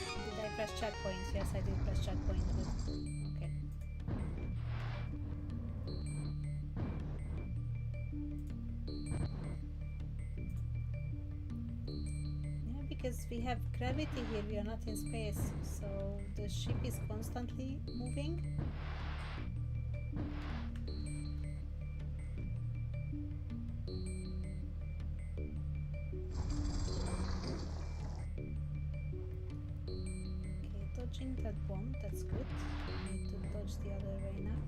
Did I press checkpoint? Yes, I did press checkpoint. Good. Okay. Yeah, because we have gravity here, we are not in space, so the ship is constantly moving. Dodging that bomb, that's good. I need to dodge the other way now.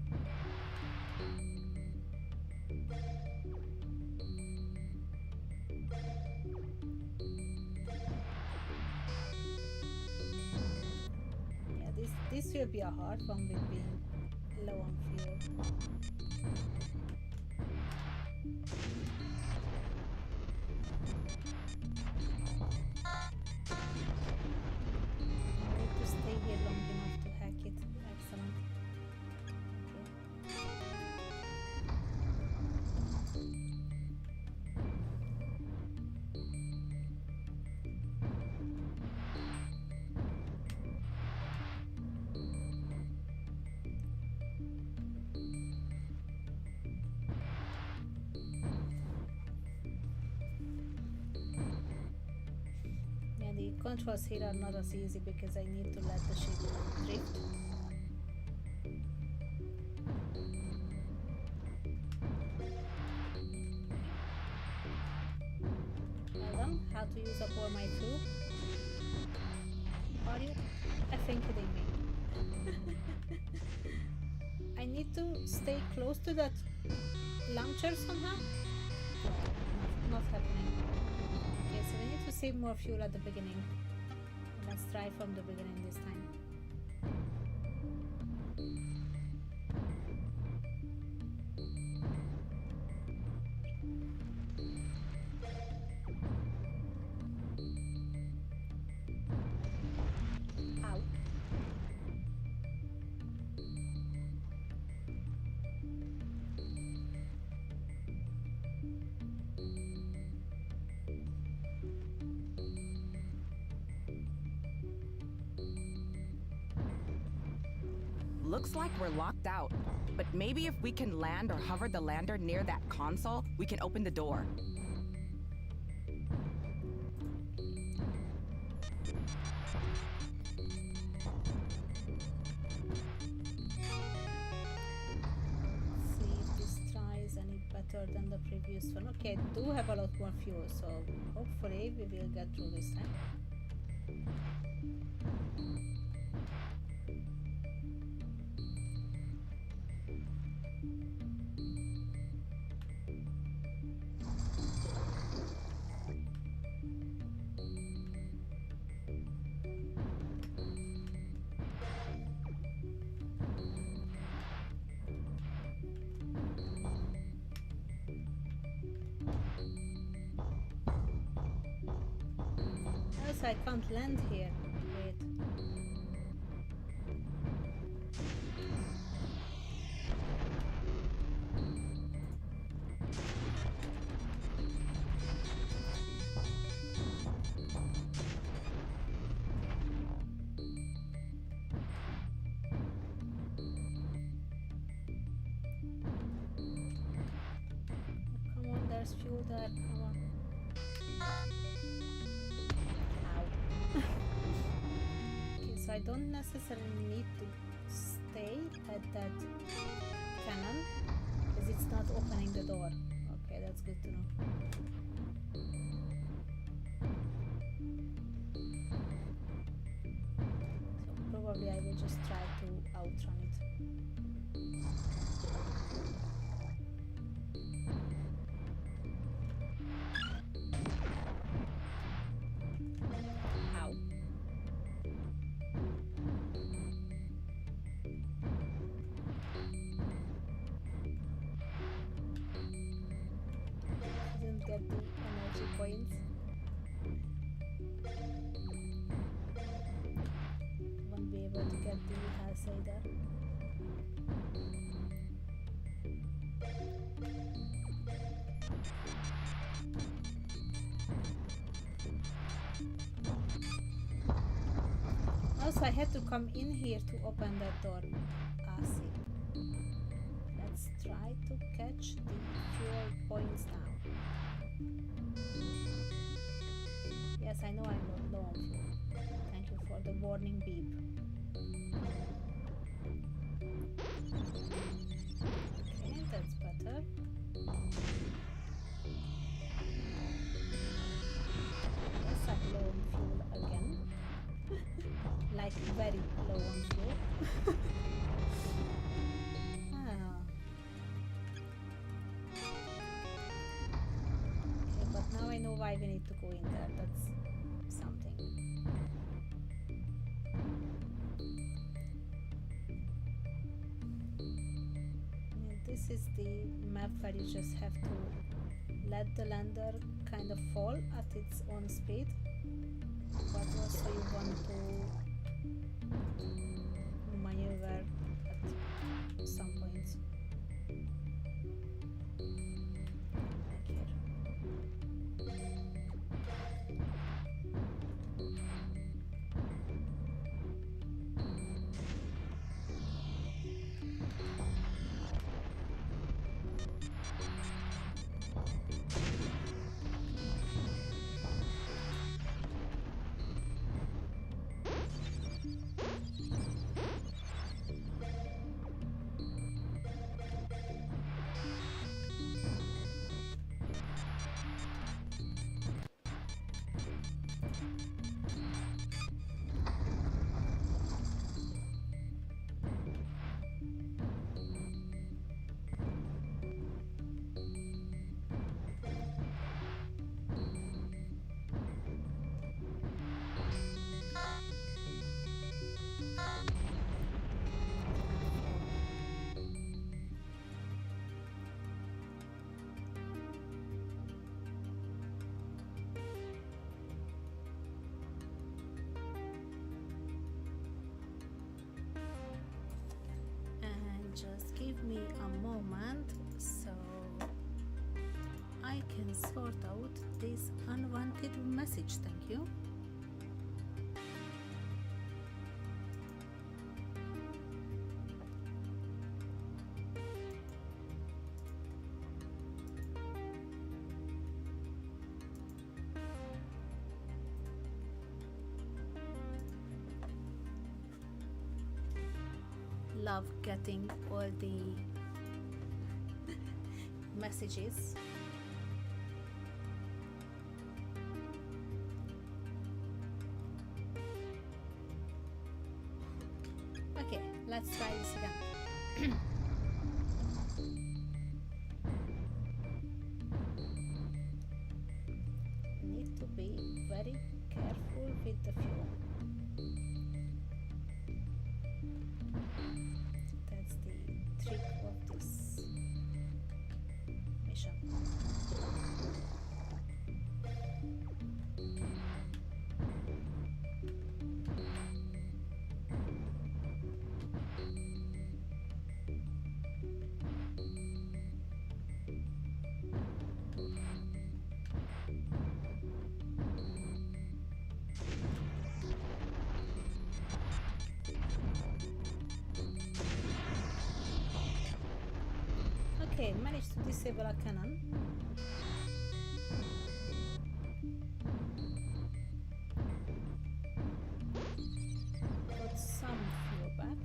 Yeah, this will be a hard one with being low on fuel. Stay here long enough to hack it. Excellent. The controls here are not as easy because I need to let the ship drift. Well done. How to use up all my fuel? Are you effing kidding me? I need to stay close to that launcher somehow? Not happening. Okay, so we need to save more fuel at the beginning. Let's try from the beginning this time. Ow. Looks like we're locked out. But maybe if we can land or hover the lander near that console, we can open the door. See if this tries any better than the previous one. Okay, I do have a lot more fuel, so hopefully we will get through this time. I can't land here. Wait. Come on, there's fuel there. Come on. Okay, so I don't necessarily need to stay at that cannon because it's not opening the door. Okay, that's good to know. I just try to outrun it. Ow. Didn't get the energy points. Won't be able to get the house either. Also, I had to come in here to open that door. Ah, see. Let's try to catch the fuel points now. Yes, I know I'm low on fuel. Thank you for the warning beep. Okay, that's better. Yes, I'm low on fuel again. Like very low on fuel. Ah. Okay, but now I know why we need to go in there. That's something. And this is the map where you just have to let the lander kind of fall at its own speed, but also you want to maneuver at some points. Like here. Just give me a moment so I can sort out this unwanted message. Thank you. Love getting all the messages. Okay, let's try this again. Need to be very careful with the fuel. That's the trick of this mission. Okay, managed to disable a cannon. Got some fuel back.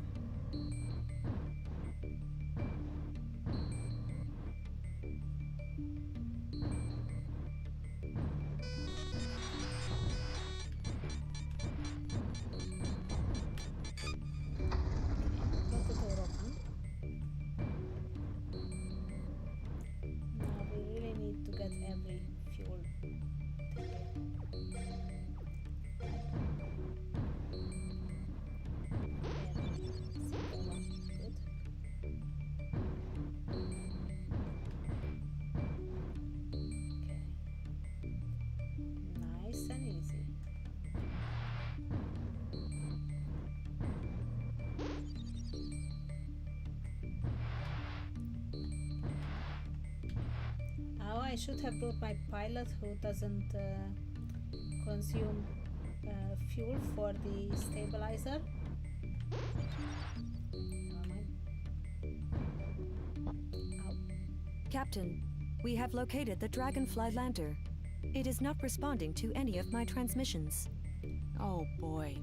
I should have brought my pilot who doesn't consume fuel for the stabilizer. Never mind. Ow. Captain, we have located the Dragonfly lander. It is not responding to any of my transmissions. Oh boy.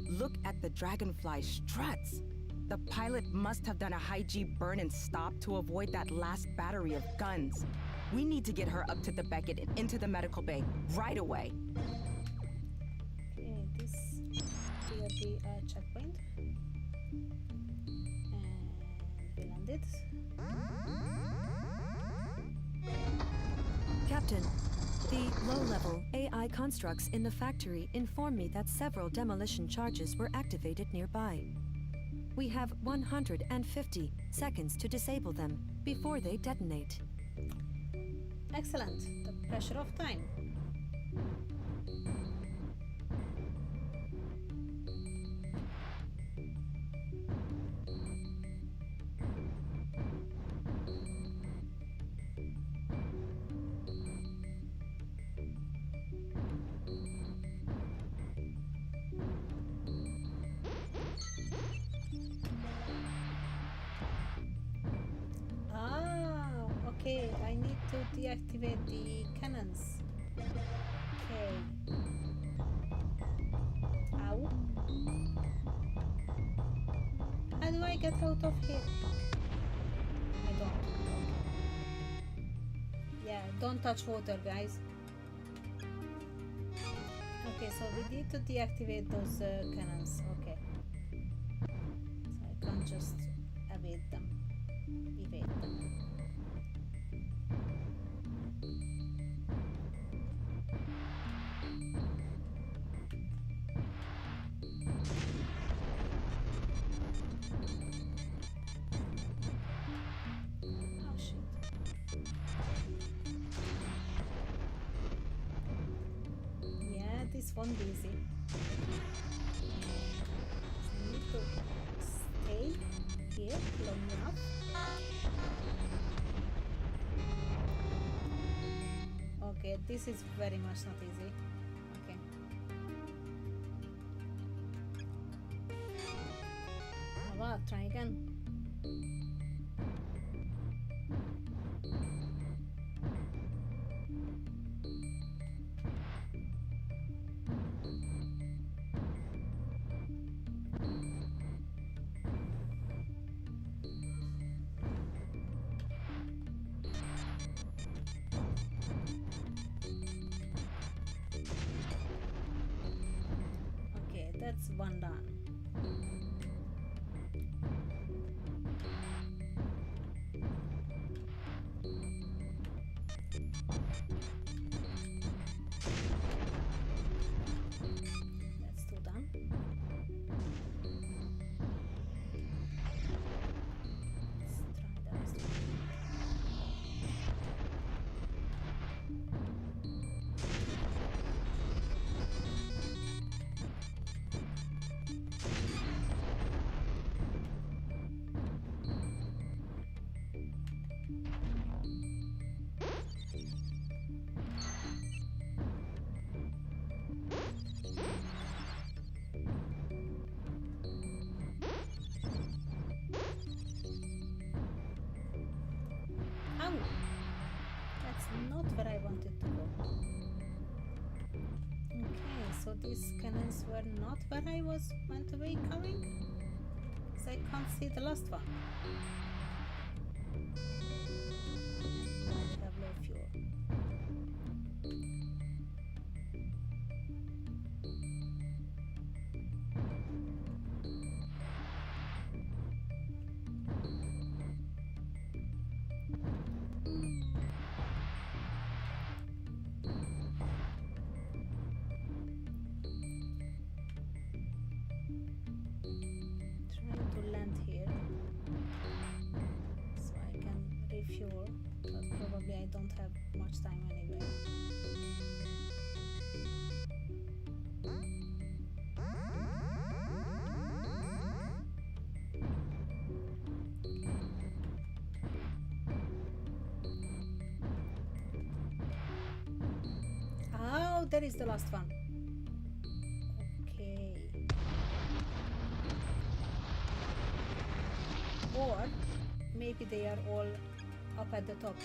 Look at the Dragonfly struts. The pilot must have done a high G burn and stop to avoid that last battery of guns. We need to get her up to the Beckett and into the medical bay right away. Okay, this will be a checkpoint. And we landed. Captain, the low-level AI constructs in the factory inform me that several demolition charges were activated nearby. We have 150 seconds to disable them before they detonate. Excellent. The pressure of time. Okay, I need to deactivate the cannons. Okay. Ow. How do I get out of here? I don't. Okay. Yeah, don't touch water, guys. Okay, so we need to deactivate those cannons. Okay. So I can't just evade them. This won't be easy. So I need to stay here long enough. Okay, this is very much not easy. Okay. How about try again? That's one done. That's two done. Let's try the rest. That's not where I wanted to go. Okay, so these cannons were not where I was meant to be coming? Because I can't see the last one. I have low fuel. I don't have much time anyway. Oh, there is the last one. Okay. Or maybe they are all up at the top.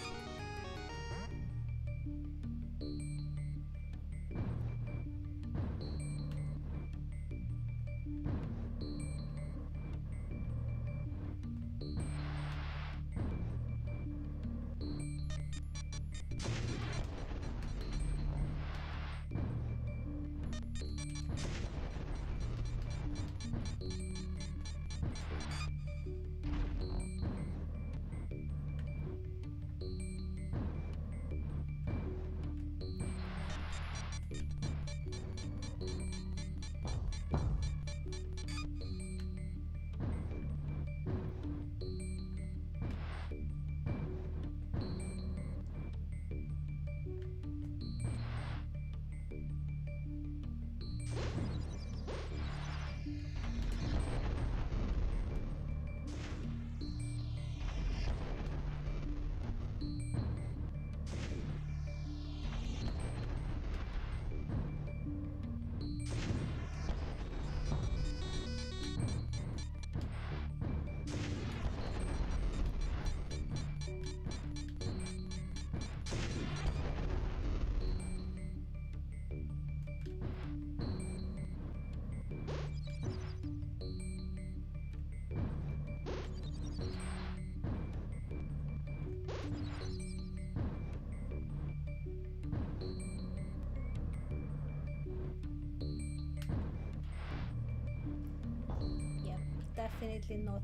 Definitely not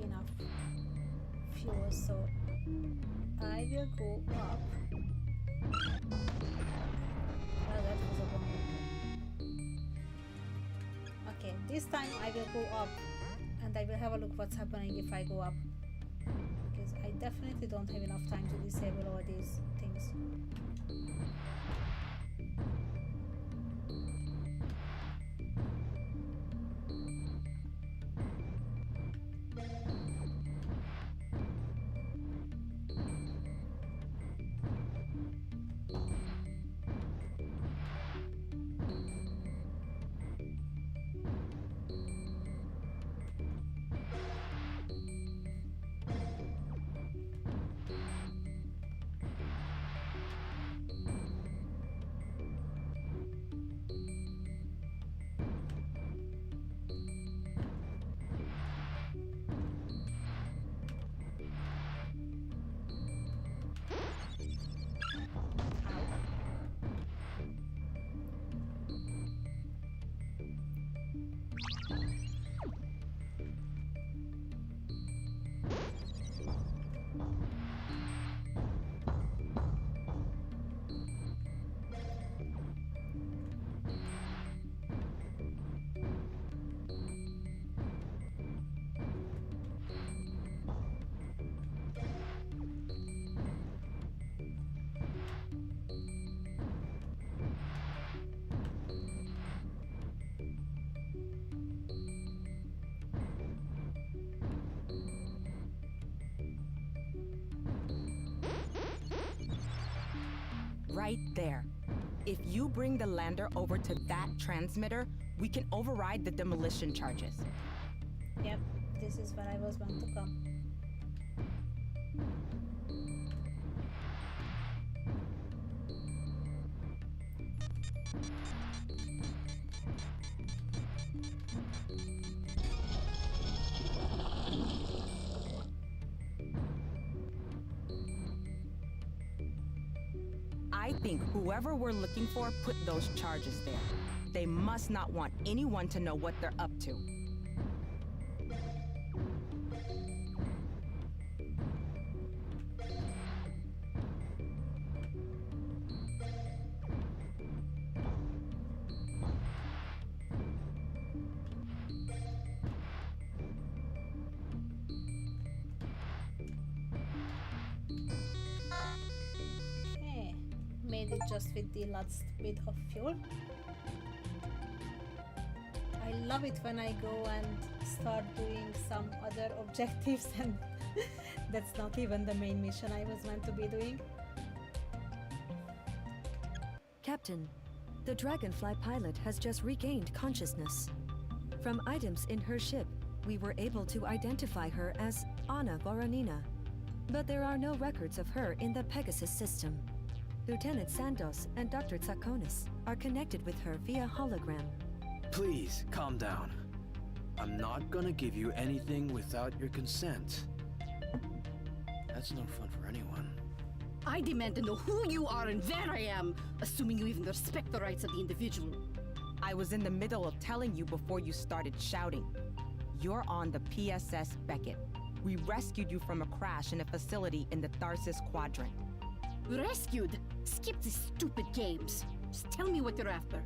enough fuel, so I will go up. Oh, that was a wrong one. Okay, this time I will go up and I will have a look what's happening if I go up, because I definitely don't have enough time to disable all these things. Right there. If you bring the lander over to that transmitter, we can override the demolition charges. Yep, this is where I was meant to come. I think whoever we're looking for put those charges there. They must not want anyone to know what they're up to. Made it just with the last bit of fuel. I love it when I go and start doing some other objectives and that's not even the main mission I was meant to be doing. Captain, The Dragonfly pilot has just regained consciousness. From items in her ship, we were able to identify her as Anna Voronina. But there are no records of her in the Pegasus system. Lieutenant Sandos and Dr. Tsakonis are connected with her via hologram. Please, calm down. I'm not gonna give you anything without your consent. That's no fun for anyone. I demand to know who you are and where I am, assuming you even respect the rights of the individual. I was in the middle of telling you before you started shouting. You're on the PSS Beckett. We rescued you from a crash in a facility in the Tharsis Quadrant. Rescued? Skip these stupid games. Just tell me what you're after.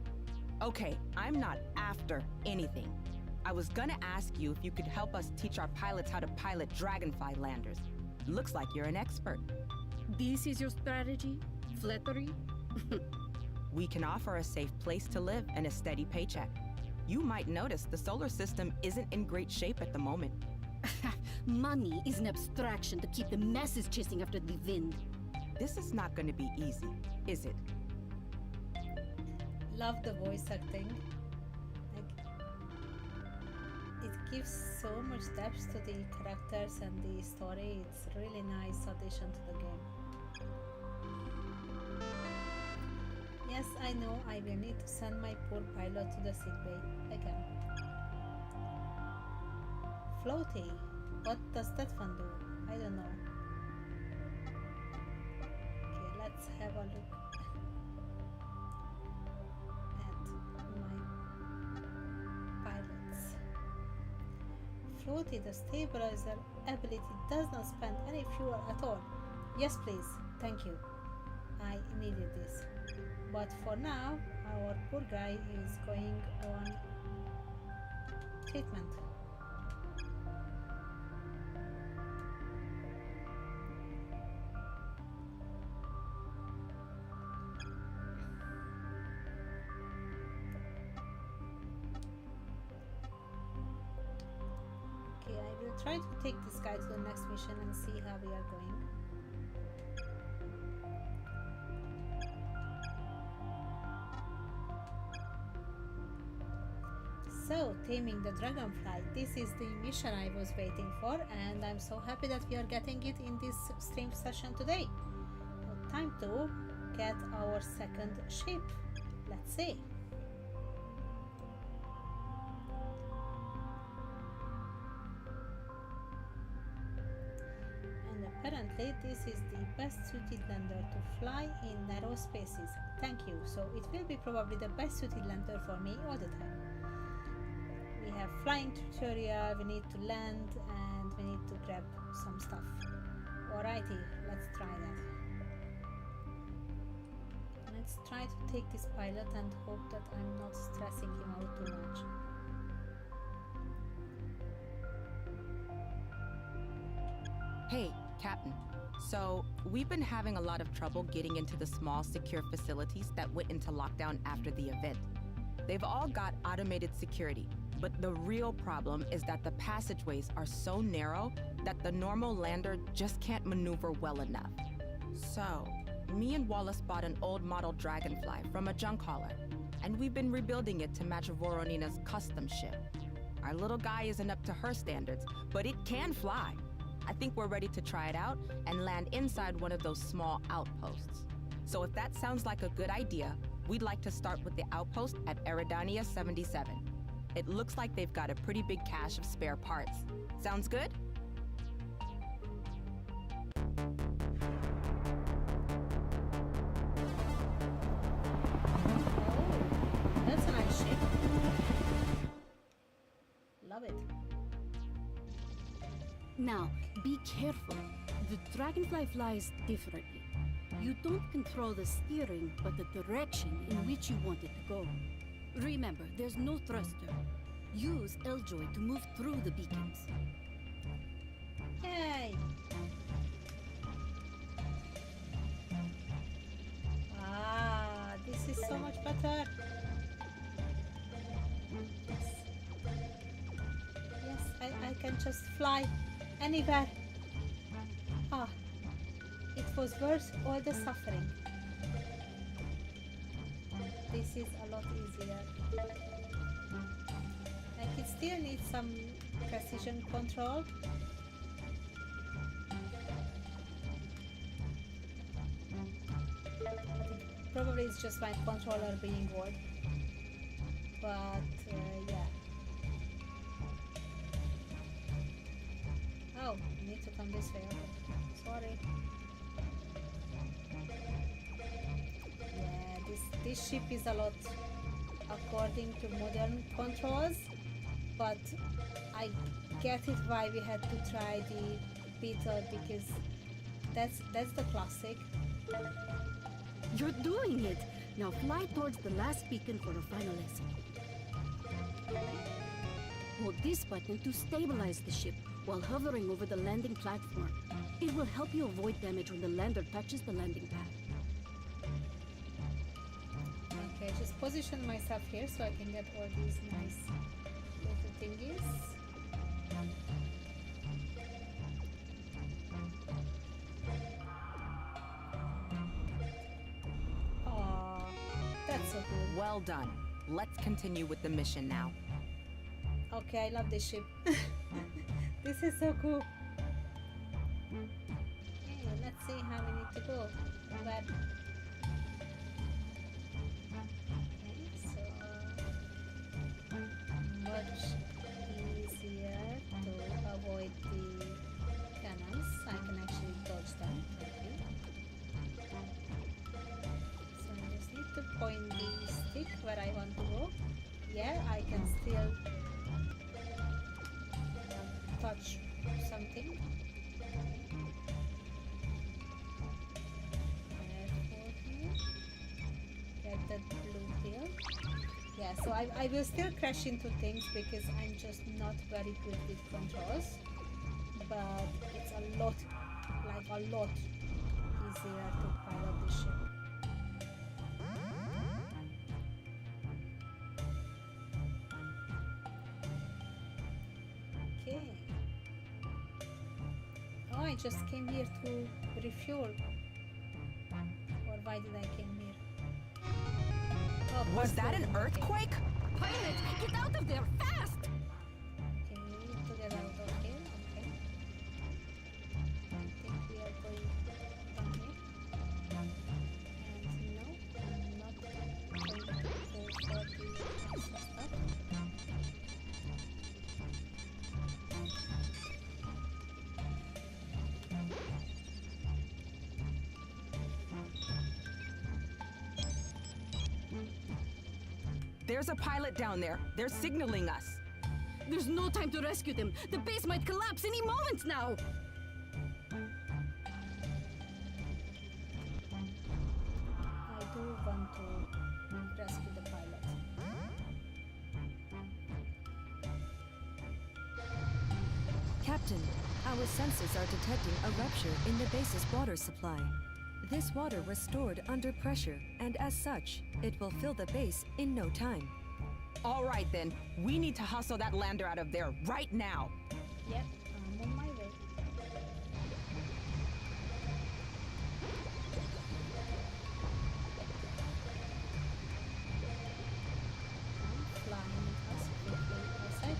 Okay, I'm not after anything. I was gonna ask you if you could help us teach our pilots how to pilot Dragonfly landers. Looks like you're an expert. This is your strategy? Flattery? We can offer a safe place to live and a steady paycheck. You might notice the solar system isn't in great shape at the moment. Money is an abstraction to keep the masses chasing after the wind. This is not gonna be easy, is it? Love the voice acting. Like, it gives so much depth to the characters and the story. It's a really nice addition to the game. Yes, I know I will need to send my poor pilot to the sickbay again. Floaty, what does that one do? I don't know. Okay, let's have a look at my pilots. Floaty, the stabilizer ability does not spend any fuel at all. Yes, please. Thank you. I needed this. But for now, our poor guy is going on treatment. Okay, I will try to take this guy to the next mission and see how we are going. So, taming the Dragonfly, this is the mission I was waiting for, and I'm so happy that we are getting it in this stream session today. Now, time to get our second ship. Let's see. And apparently this is the best suited lander to fly in narrow spaces. Thank you. So it will be probably the best suited lander for me all the time. We have flying tutorial, we need to land, and we need to grab some stuff. Alrighty, let's try that. Let's try to take this pilot and hope that I'm not stressing him out too much. Hey, Captain. So, we've been having a lot of trouble getting into the small, secure facilities that went into lockdown after the event. They've all got automated security, but the real problem is that the passageways are so narrow that the normal lander just can't maneuver well enough. So, me and Wallace bought an old model Dragonfly from a junk hauler, and we've been rebuilding it to match Voronina's custom ship. Our little guy isn't up to her standards, but it can fly. I think we're ready to try it out and land inside one of those small outposts. So if that sounds like a good idea, we'd like to start with the outpost at Eridania 77. It looks like they've got a pretty big cache of spare parts. Sounds good? Oh, that's a nice ship. Love it. Now, be careful. The Dragonfly flies differently. You don't control the steering, but the direction in which you want it to go. Remember, there's no thruster. Use L-Joy to move through the beacons. Yay! Ah, this is so much better. Yes, I can just fly anywhere. Ah, it was worth all the suffering. this is a lot easier. Like it still needs some precision control. Probably it's just my controller being old. But yeah. Oh, I need to come this way. Okay. Sorry. Yeah, this ship is a lot according to modern controls, but I get it why we had to try the Beetle, because that's the classic. You're doing it! Now fly towards the last beacon for a final lesson. Hold this button to stabilize the ship while hovering over the landing platform. It will help you avoid damage when the lander touches the landing pad. Okay, just position myself here so I can get all these nice little thingies. Oh, that's so cool. Well done. Let's continue with the mission now. Okay, I love this ship. This is so cool. Okay, let's see how we need to go. Web. Okay, so much easier to avoid the cannons. I can actually dodge them. Okay. So I just need to point the stick where I want to go. Yeah, I can still touch something. Careful here. Get that blue pill. Yeah, so I will still crash into things because I'm just not very good with controls. But it's a lot, like a lot easier to pilot the ship. Okay. Oh, I just came here to refuel. Or why did I came here? Oh, Was that an possible. earthquake? Pilot, get out of there, fast! Okay, we need to get out of here. Okay. I think we are going down here. And no, I'm not going to go for the extra stuff. There's a pilot down there. They're signaling us. There's no time to rescue them. The base might collapse any moment now. I do want to rescue the pilot. Captain, our sensors are detecting a rupture in the base's water supply. This water was stored under pressure, and as such, it will fill the base in no time. All right then. We need to hustle that lander out of there right now. Yep, I'm on my way. I'm flying as quickly as I can.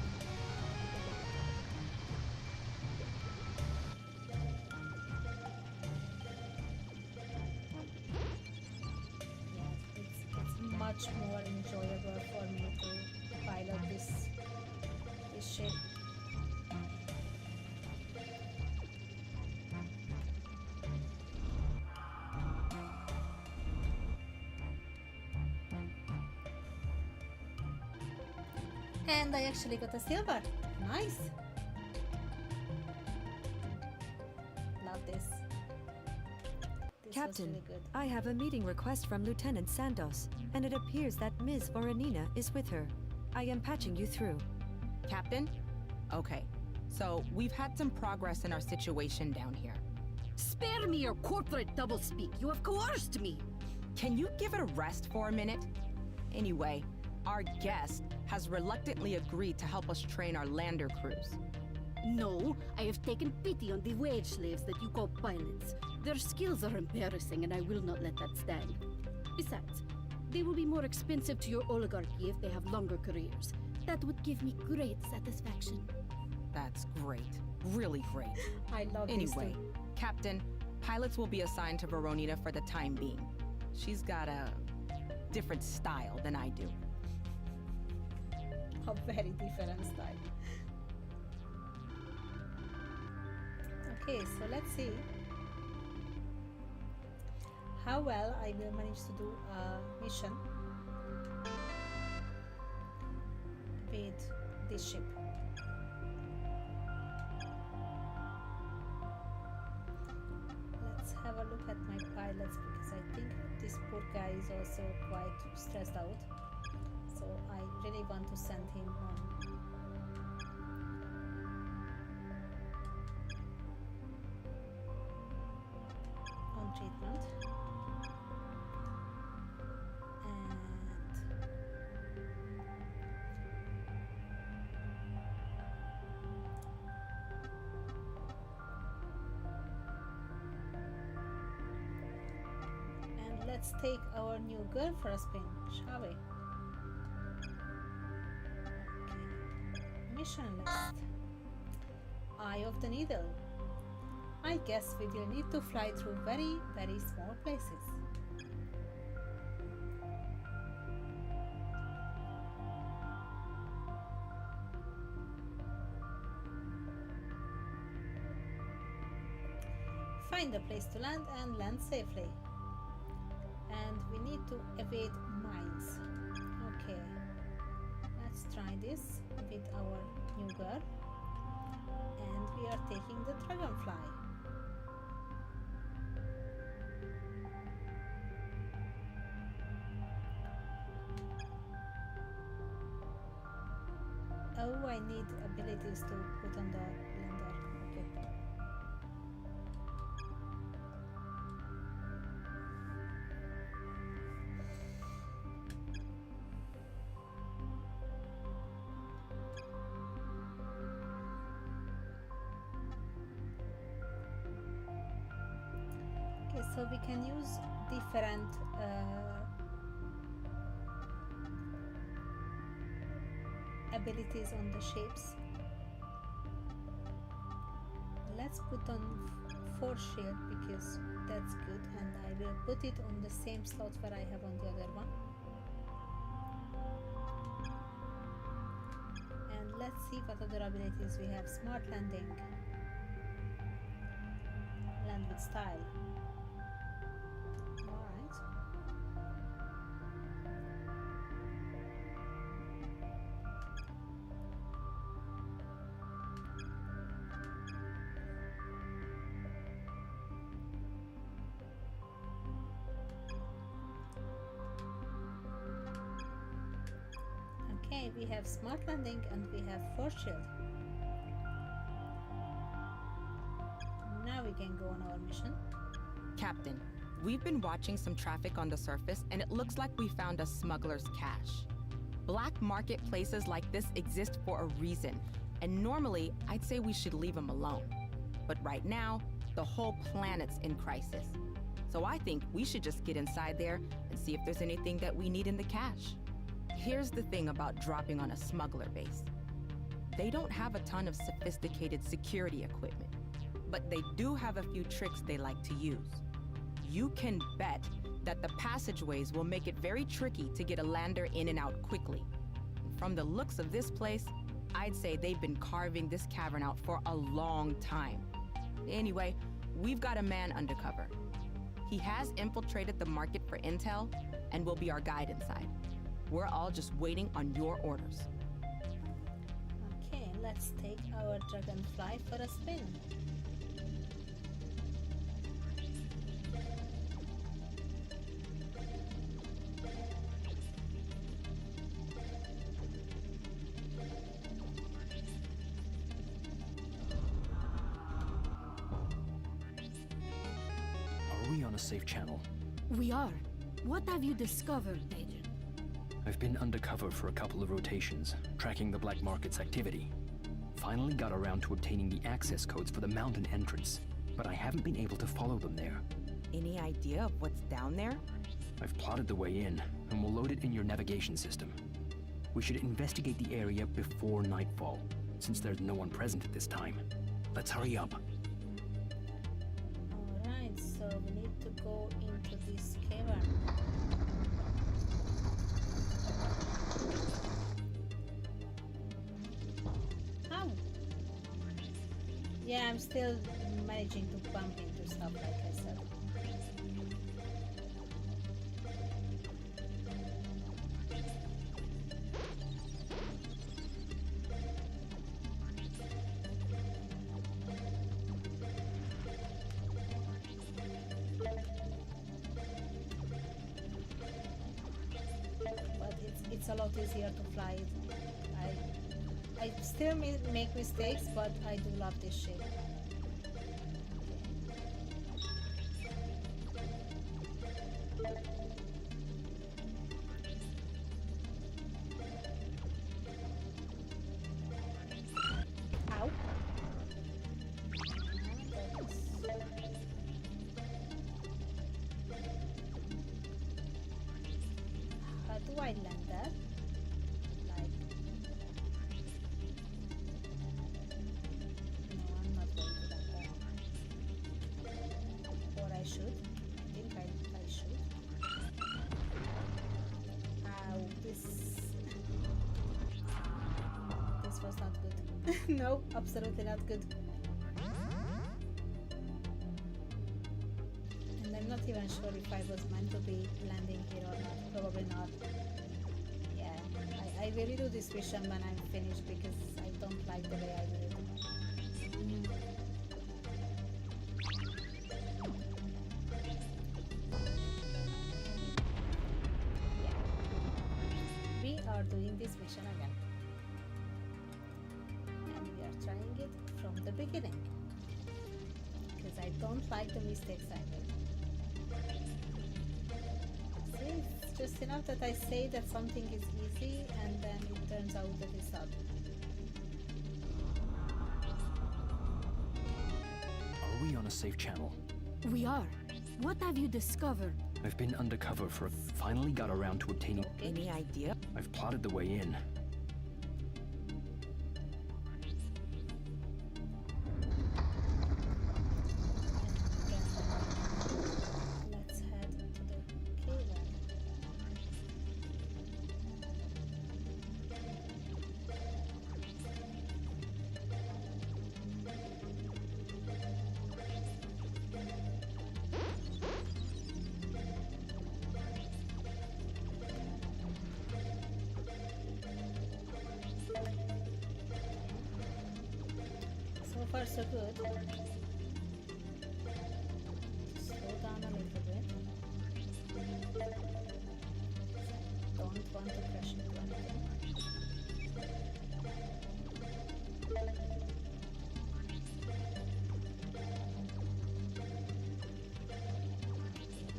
Yes, it's much more enjoyable for me to pilot this ship. And I actually got a silver. Nice. Love this. This Captain, was really good. I have a meeting request from Lieutenant Sandos, and it appears that Ms. Voronina is with her. I am patching you through. Captain? Okay. So, we've had some progress in our situation down here. Spare me your corporate doublespeak. You have coerced me. Can you give it a rest for a minute? Anyway, our guest has reluctantly agreed to help us train our lander crews. No, I have taken pity on the wage slaves that you call pilots. Their skills are embarrassing, and I will not let that stand. Besides, They will be more expensive to your oligarchy if they have longer careers. That would give me great satisfaction. That's great. Really great. I love this Anyway, too. Captain, pilots will be assigned to Veronita for the time being. She's got a different style than I do. A very different style. Okay, so let's see how well I will manage to do a mission with this ship. Let's have a look at my pilots because I think this poor guy is also quite stressed out. So I really want to send him on treatment. And let's take our new girl for a spin, shall we? Mission list. Eye of the Needle. I guess we will need to fly through very, very small places. Find a place to land and land safely. And we need to evade mines. Okay. Let's try this with our new girl, and we are taking the Dragonfly. Oh, I need abilities to put on the lander. Okay. So we can use different abilities on the shapes. Let's put on force shield because that's good, and I will put it on the same slot where I have on the other one. And let's see what other abilities we have. Smart landing, land with style. Okay, we have smart landing and we have force shield. Now we can go on our mission. Captain, we've been watching some traffic on the surface and it looks like we found a smuggler's cache. Black market places like this exist for a reason, and normally I'd say we should leave them alone. But right now, the whole planet's in crisis. So I think we should just get inside there and see if there's anything that we need in the cache. Here's the thing about dropping on a smuggler base. They don't have a ton of sophisticated security equipment, but they do have a few tricks they like to use. You can bet that the passageways will make it very tricky to get a lander in and out quickly. From the looks of this place, I'd say they've been carving this cavern out for a long time. Anyway, we've got a man undercover. He has infiltrated the market for intel and will be our guide inside. We're all just waiting on your orders. Okay, let's take our Dragonfly for a spin. Are we on a safe channel? We are. What have you discovered, Agent? I've been undercover for a couple of rotations, tracking the black market's activity. Finally got around to obtaining the access codes for the mountain entrance, but I haven't been able to follow them there. Any idea of what's down there? I've plotted the way in, and we'll load it in your navigation system. We should investigate the area before nightfall, since there's no one present at this time. Let's hurry up. Alright, so we need to go into this cavern. How? Yeah, I'm still managing to bump into stuff like I said. But it's a lot easier to fly it. I still make mistakes, but I do love this ship. Ow. How do I land that? Like, no, I'm not going to land that. Or I should. I think I should. Ow, this was not good. No, absolutely not good. And I'm not even sure if I was meant to be landing here or not. Probably not. Yeah, I really do this mission when I'm finished because I don't like the way I do it. Yeah. We are doing this mission again. And we are trying it from the beginning. Because I don't like the mistakes I made. See, it's just enough that I say that something is easy and then it turns out that it's not. Are we on a safe channel? We are. What have you discovered? I've been undercover for finally got around to obtaining. Any idea? I've plotted the way in. Let's head to the cave. So far so good. Slow down a little bit. Don't want to crash into anything.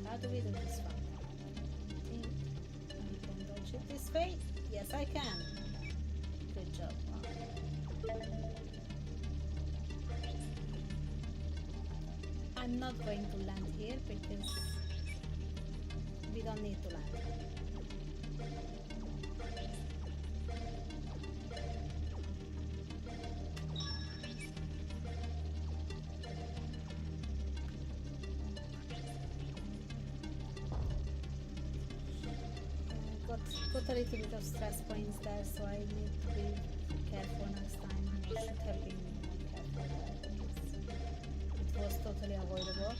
How do we do this one? I think I can dodge it this way. Yes, I can. Good job. I'm not going to land here because we don't need to land. Got a little bit of stress points there, so I need to be careful next time. I should have been more careful there because it was totally avoidable.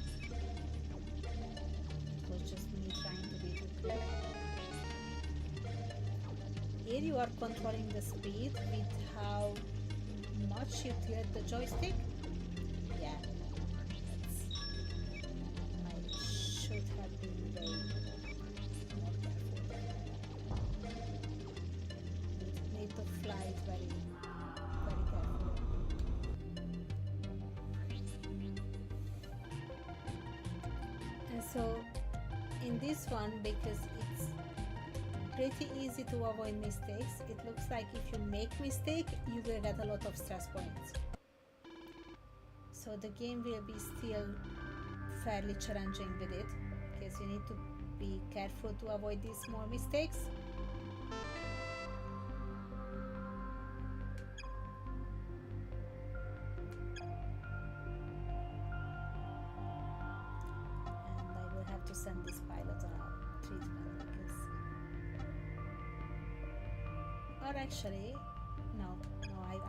It was just me trying to be too quick. Here you are controlling the speed with how much you tilt the joystick. Yeah. I should have been way more careful there. Need to fly it very, very carefully. And so in this one, because it's pretty easy to avoid mistakes, it looks like if you make mistake, you will get a lot of stress points. So the game will be still fairly challenging with it, because you need to be careful to avoid these small mistakes. And I will have to send this pilot on a treatment because... Or actually, no,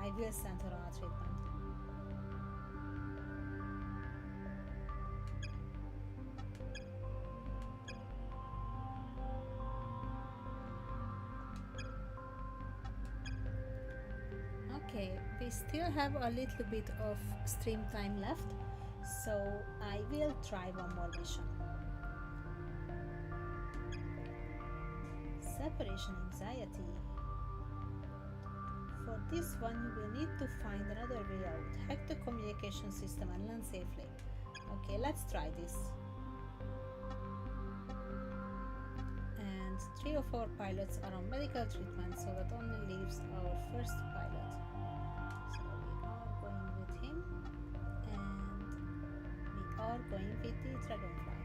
I will send her on a treatment. Okay, we still have a little bit of stream time left, so I will try one more mission. Separation anxiety. For this one, you will need to find another way out. Hack the communication system and land safely. Okay, let's try this. And 3 of our pilots are on medical treatment, so that only leaves our first pilot. So we are going with him, and we are going with the Dragonfly.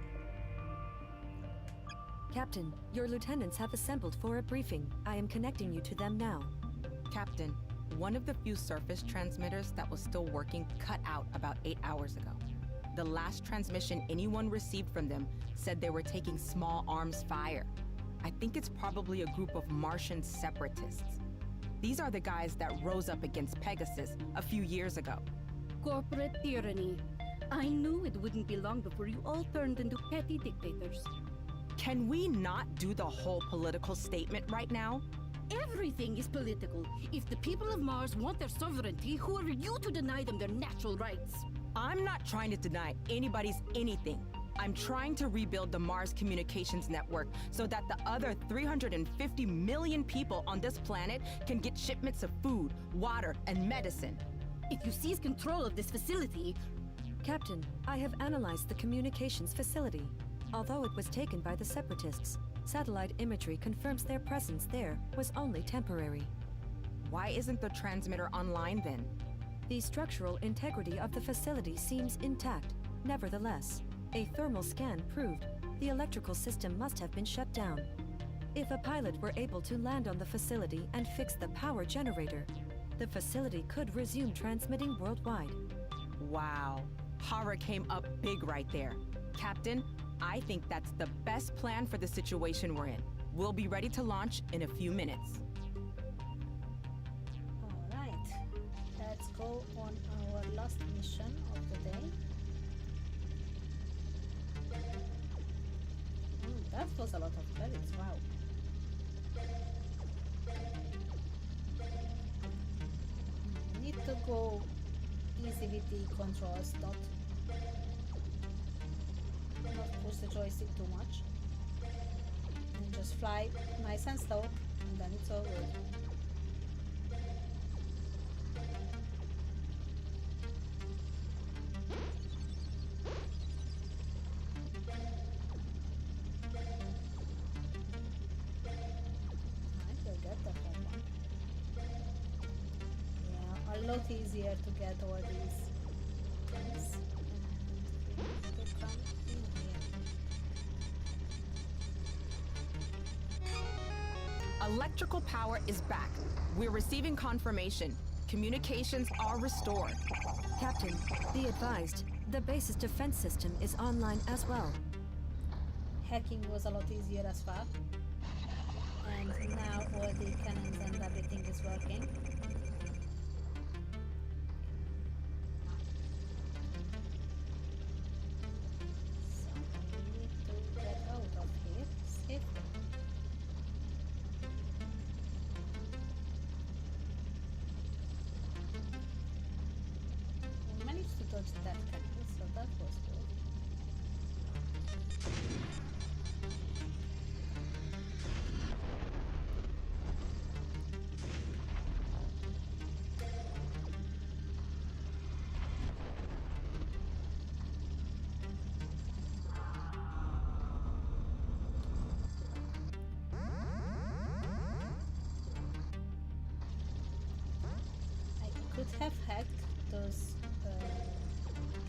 Captain, your lieutenants have assembled for a briefing. I am connecting you to them now. Captain, one of the few surface transmitters that was still working cut out about 8 hours ago. The last transmission anyone received from them said they were taking small arms fire. I think it's probably a group of Martian separatists. These are the guys that rose up against Pegasus a few years ago. Corporate tyranny. I knew it wouldn't be long before you all turned into petty dictators. Can we not do the whole political statement right now? Everything is political. If the people of Mars want their sovereignty, who are you to deny them their natural rights? I'm not trying to deny anybody's anything. I'm trying to rebuild the Mars communications network so that the other 350 million people on this planet can get shipments of food, water, and medicine. If you seize control of this facility... Captain, I have analyzed the communications facility. Although it was taken by the Separatists, satellite imagery confirms their presence there was only temporary. Why isn't the transmitter online then? The structural integrity of the facility seems intact. Nevertheless, a thermal scan proved the electrical system must have been shut down. If a pilot were able to land on the facility and fix the power generator, the facility could resume transmitting worldwide. Wow. Horror came up big right there. Captain, I think that's the best plan for the situation we're in. We'll be ready to launch in a few minutes. Alright, let's go on our last mission of the day. That was a lot of credits, wow. Need to go easy with the controls, not push the joystick too much. And just fly nice and slow, and then it's all good. A lot easier to get all these things. And we need to come in here. Electrical power is back. We're receiving confirmation. Communications are restored. Captain, be advised, the base's defense system is online as well. Hacking was a lot easier as well. And now all the cannons and everything is working. That cannon, so that was good. I could have hacked those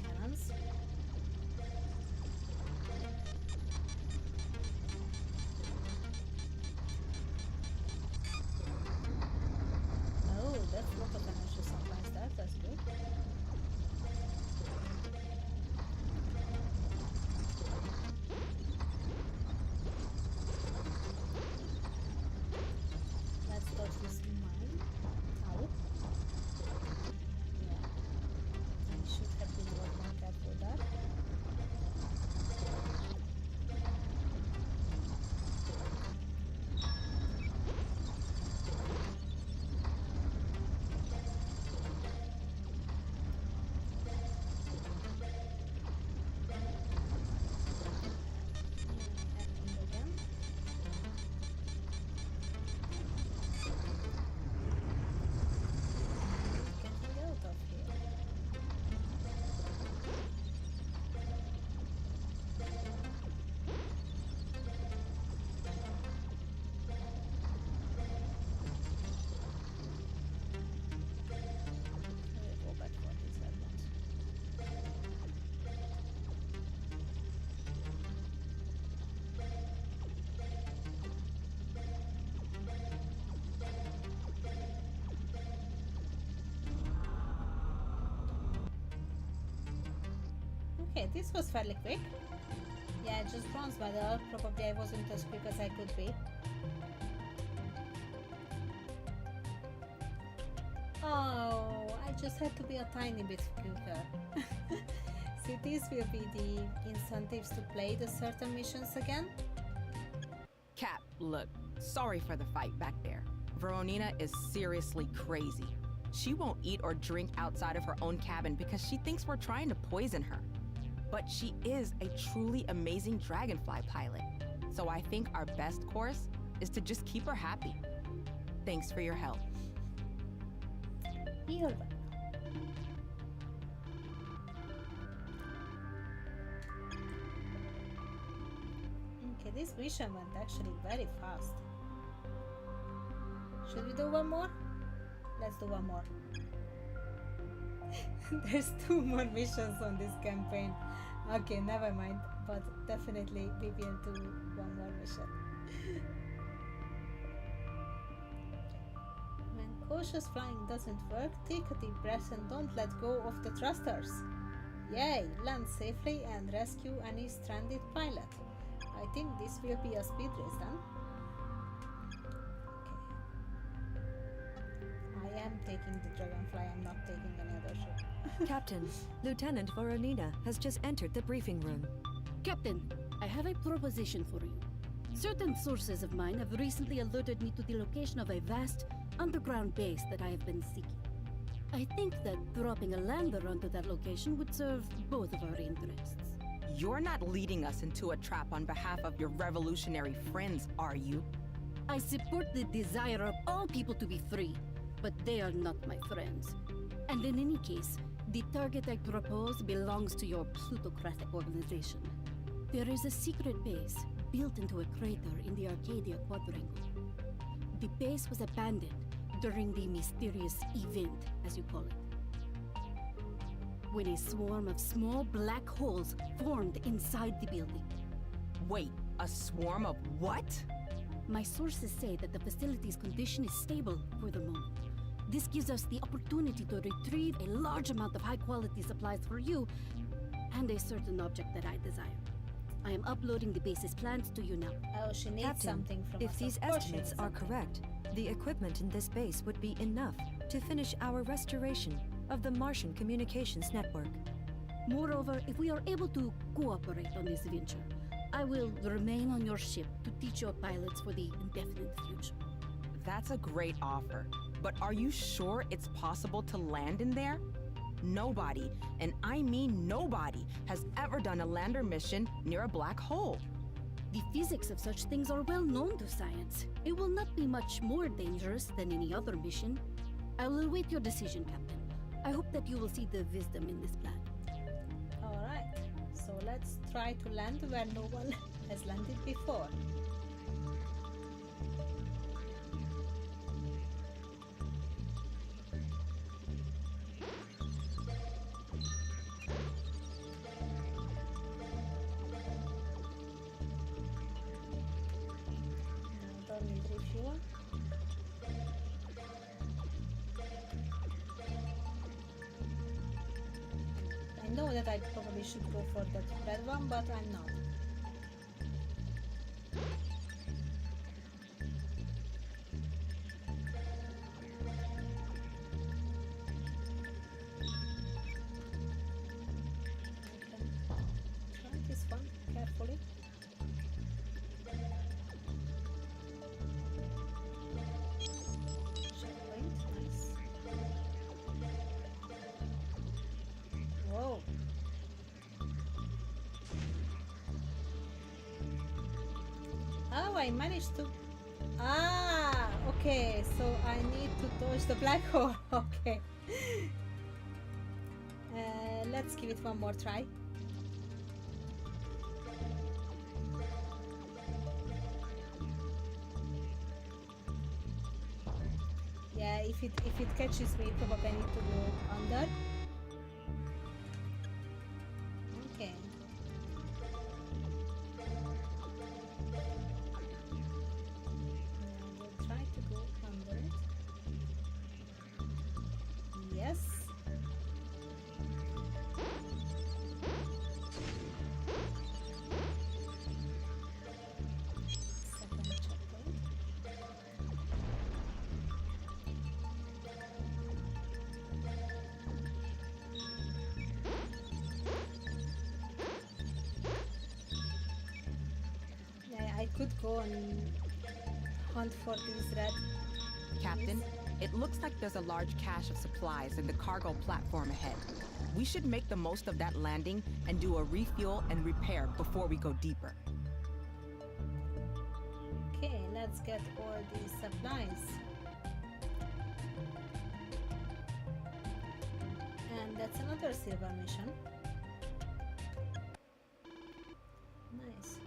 cannons. Okay, this was fairly quick. Yeah, just bronze medal. Probably I wasn't as quick as I could be. Oh, I just had to be a tiny bit quicker. See, this will be the incentives to play the certain missions again. Cap, look, sorry for the fight back there. Veronina is seriously crazy. She won't eat or drink outside of her own cabin because she thinks we're trying to poison her. But she is a truly amazing Dragonfly pilot. So I think our best course is to just keep her happy. Thanks for your help. You're welcome. Okay, this mission went actually very fast. Should we do one more? Let's do one more. There's 2 more missions on this campaign. Okay, never mind. But definitely we will do one more mission. When cautious flying doesn't work, take a deep breath and don't let go of the thrusters. Yay! Land safely and rescue any stranded pilot. I think this will be a speed race then. Okay. I am taking the Dragonfly, I'm not taking any other ship. Captain, Lieutenant Voronina has just entered the briefing room. Captain, I have a proposition for you. Certain sources of mine have recently alerted me to the location of a vast underground base that I have been seeking. I think that dropping a lander onto that location would serve both of our interests. You're not leading us into a trap on behalf of your revolutionary friends, are you? I support the desire of all people to be free, but they are not my friends. And in any case, the target I propose belongs to your plutocratic organization. There is a secret base built into a crater in the Arcadia Quadrangle. The base was abandoned during the mysterious event, as you call it, when a swarm of small black holes formed inside the building. Wait, a swarm of what? My sources say that the facility's condition is stable for the moment. This gives us the opportunity to retrieve a large amount of high-quality supplies for you and a certain object that I desire. I am uploading the base's plans to you now. Oh, she needs Captain, something from if us. these Of course she estimates needs are something. correct, the equipment in this base would be enough to finish our restoration of the Martian communications network. Moreover, if we are able to cooperate on this venture, I will remain on your ship to teach your pilots for the indefinite future. That's a great offer, but are you sure it's possible to land in there? Nobody, and I mean nobody, has ever done a lander mission near a black hole. The physics of such things are well known to science. It will not be much more dangerous than any other mission. I will await your decision, Captain. I hope that you will see the wisdom in this plan. Alright, so let's try to land where no one has landed before. Don't need refuel. I know that I probably should go for that red one, but I'm not. I can try this one carefully. Checkpoint, nice. Whoa. Oh, I managed to... Ah, okay, so I need to dodge the black hole. Okay. Let's give it one more try. Yeah, if it catches me, probably I need to go under. Okay. Now we'll try to go under it. Yes. I could go and hunt for these red. Captain, it looks like there's a large cache of supplies in the cargo platform ahead. We should make the most of that landing and do a refuel and repair before we go deeper. Okay, let's get all these supplies. And that's another silver mission. Nice.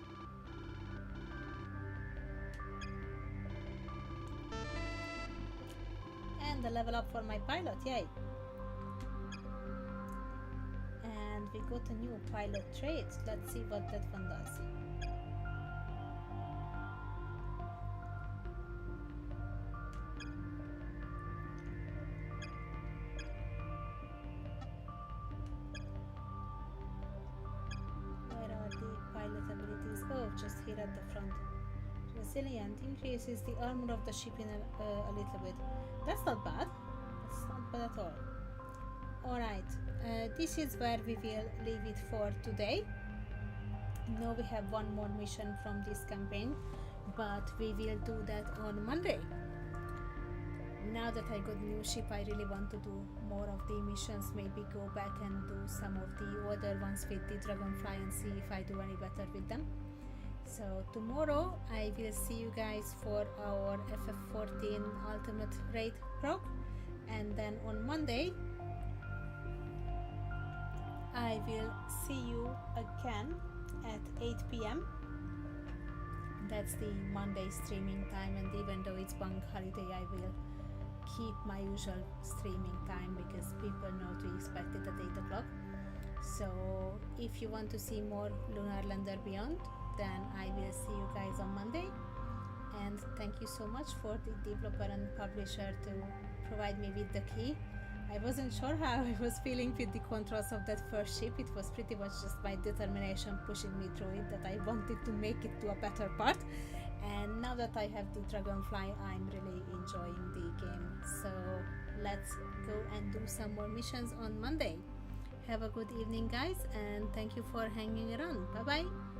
And a level up for my pilot, yay! And we got a new pilot trait. Let's see what that one does. Where are the pilot abilities? Oh, just here at the front. Resilient increases the armor of the ship in a little bit. That's not bad. That's not bad at all. Alright, this is where we will leave it for today. Now we have one more mission from this campaign, but we will do that on Monday. Now that I got a new ship, I really want to do more of the missions, maybe go back and do some of the other ones with the Dragonfly and see if I do any better with them. So tomorrow I will see you guys for our FF14 Ultimate Raid prog, and then on Monday I will see you again at 8 p.m. That's the Monday streaming time, and even though it's bank holiday, I will keep my usual streaming time because people know to expect it at 8 o'clock. So if you want to see more Lunar Lander Beyond, then I will see you guys on Monday. And thank you so much for the developer and publisher to provide me with the key. I wasn't sure how I was feeling with the controls of that first ship. It was pretty much just my determination pushing me through it, that I wanted to make it to a better part. And now that I have the Dragonfly, I'm really enjoying the game. So let's go and do some more missions on Monday. Have a good evening, guys, and thank you for hanging around. Bye bye.